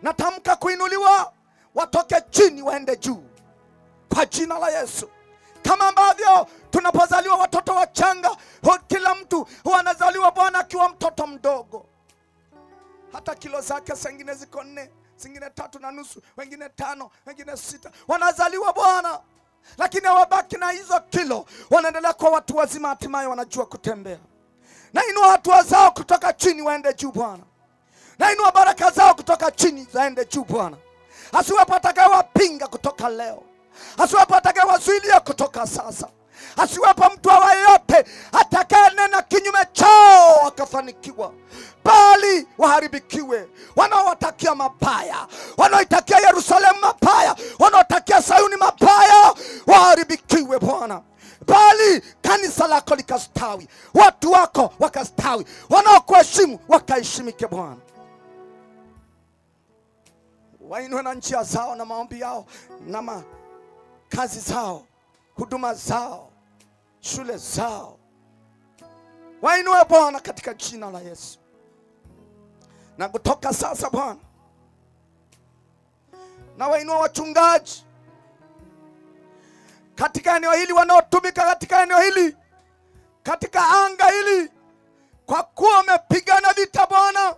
Natamka kuinuliwa, watoke chini waende juu. Kwa jina la Yesu. Kama ambavyo tunapozaliwa watoto wachanga, kila mtu anazaliwa Bwana akiwa mtoto mdogo. Hata kilo zake zingine ziko 4, zingine 3.5, wengine 5, wengine 6. Wanazaliwa Bwana, lakini hawabaki na hizo kilo. Wanaendelea kwa watu wazima, hatimaye wanajua kutembea. Na inua hatua zao kutoka chini waende juu Bwana. Na inua baraka zao kutoka chini zaende juu Bwana. Asiwepo atakayewapinga kutoka leo. Asiwepo atakayewazuilia kutoka sasa. Asiwepo mtu awayeyote atakayenena kinyume chao akafanikiwa, bali waharibikiwe. Wanaowatakia mabaya, wanaoitakia Yerusalemu mabaya, wanaotakia Sayuni mabaya, waharibikiwe Bwana. Bali kanisa lako likastawi, watu wako wakastawi, wanaokuheshimu wakaheshimike Bwana. Wainue na njia zao na maombi yao na kazi zao, huduma zao, shule zao. Wainue Bwana katika jina la Yesu. Na kutoka sasa Bwana, na wainue wachungaji katika eneo hili, wanaotumika katika eneo hili, katika anga hili, kwa kuwa wamepigana vita Bwana.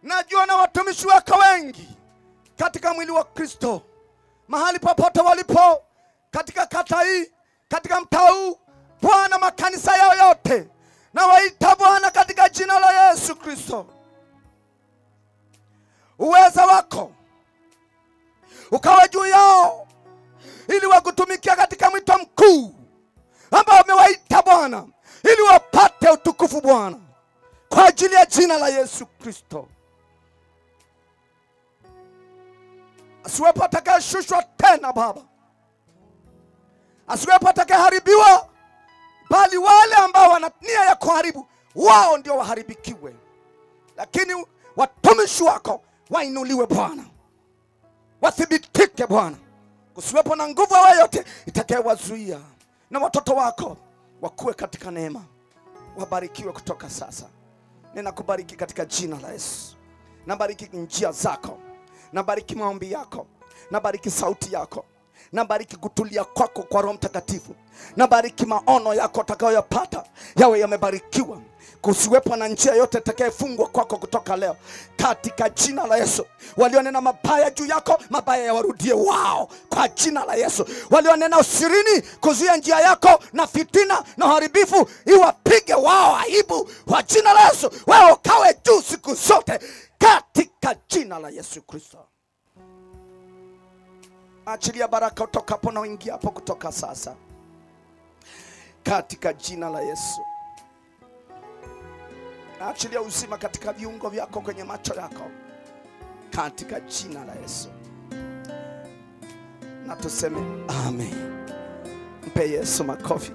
Najua na watumishi wako wengi katika mwili wa Kristo, mahali popote walipo, katika kata hii, katika mtaa huu Bwana, makanisa yao yote, na waita Bwana katika jina la Yesu Kristo. Uweza wako ukawa juu yao, ili wakutumikia katika mwito mkuu ambao umewaita Bwana, ili wapate utukufu Bwana, kwa ajili ya jina la Yesu Kristo. Asiwepo atakayeshushwa tena Baba, asiwepo atakayeharibiwa, bali wale ambao wana nia ya kuharibu, wao ndio waharibikiwe. Lakini watumishi wako wainuliwe Bwana, wathibitike Bwana. Kusiwepo na nguvu yoyote itakayewazuia, na watoto wako wakue katika neema, wabarikiwe kutoka sasa. Ninakubariki katika jina la Yesu. Nabariki njia zako, nabariki maombi yako, nabariki sauti yako, nabariki kutulia kwako kwa Roho Mtakatifu, nabariki maono yako utakayoyapata yawe yamebarikiwa. Kusiwepo na njia yote itakayefungwa kwako kutoka leo, katika jina la Yesu. Walionena mabaya juu yako, mabaya yawarudie wao kwa jina la Yesu. Walionena usirini kuzuia njia yako na fitina na uharibifu, iwapige wao aibu kwa jina la Yesu. Wao kawe juu siku zote katika jina la Yesu Kristo. Achilia baraka utokapo na uingia hapo kutoka sasa, katika jina la Yesu. Achilia uzima katika viungo vyako, kwenye macho yako, katika jina la Yesu. Na tuseme amen. Mpe Yesu makofi.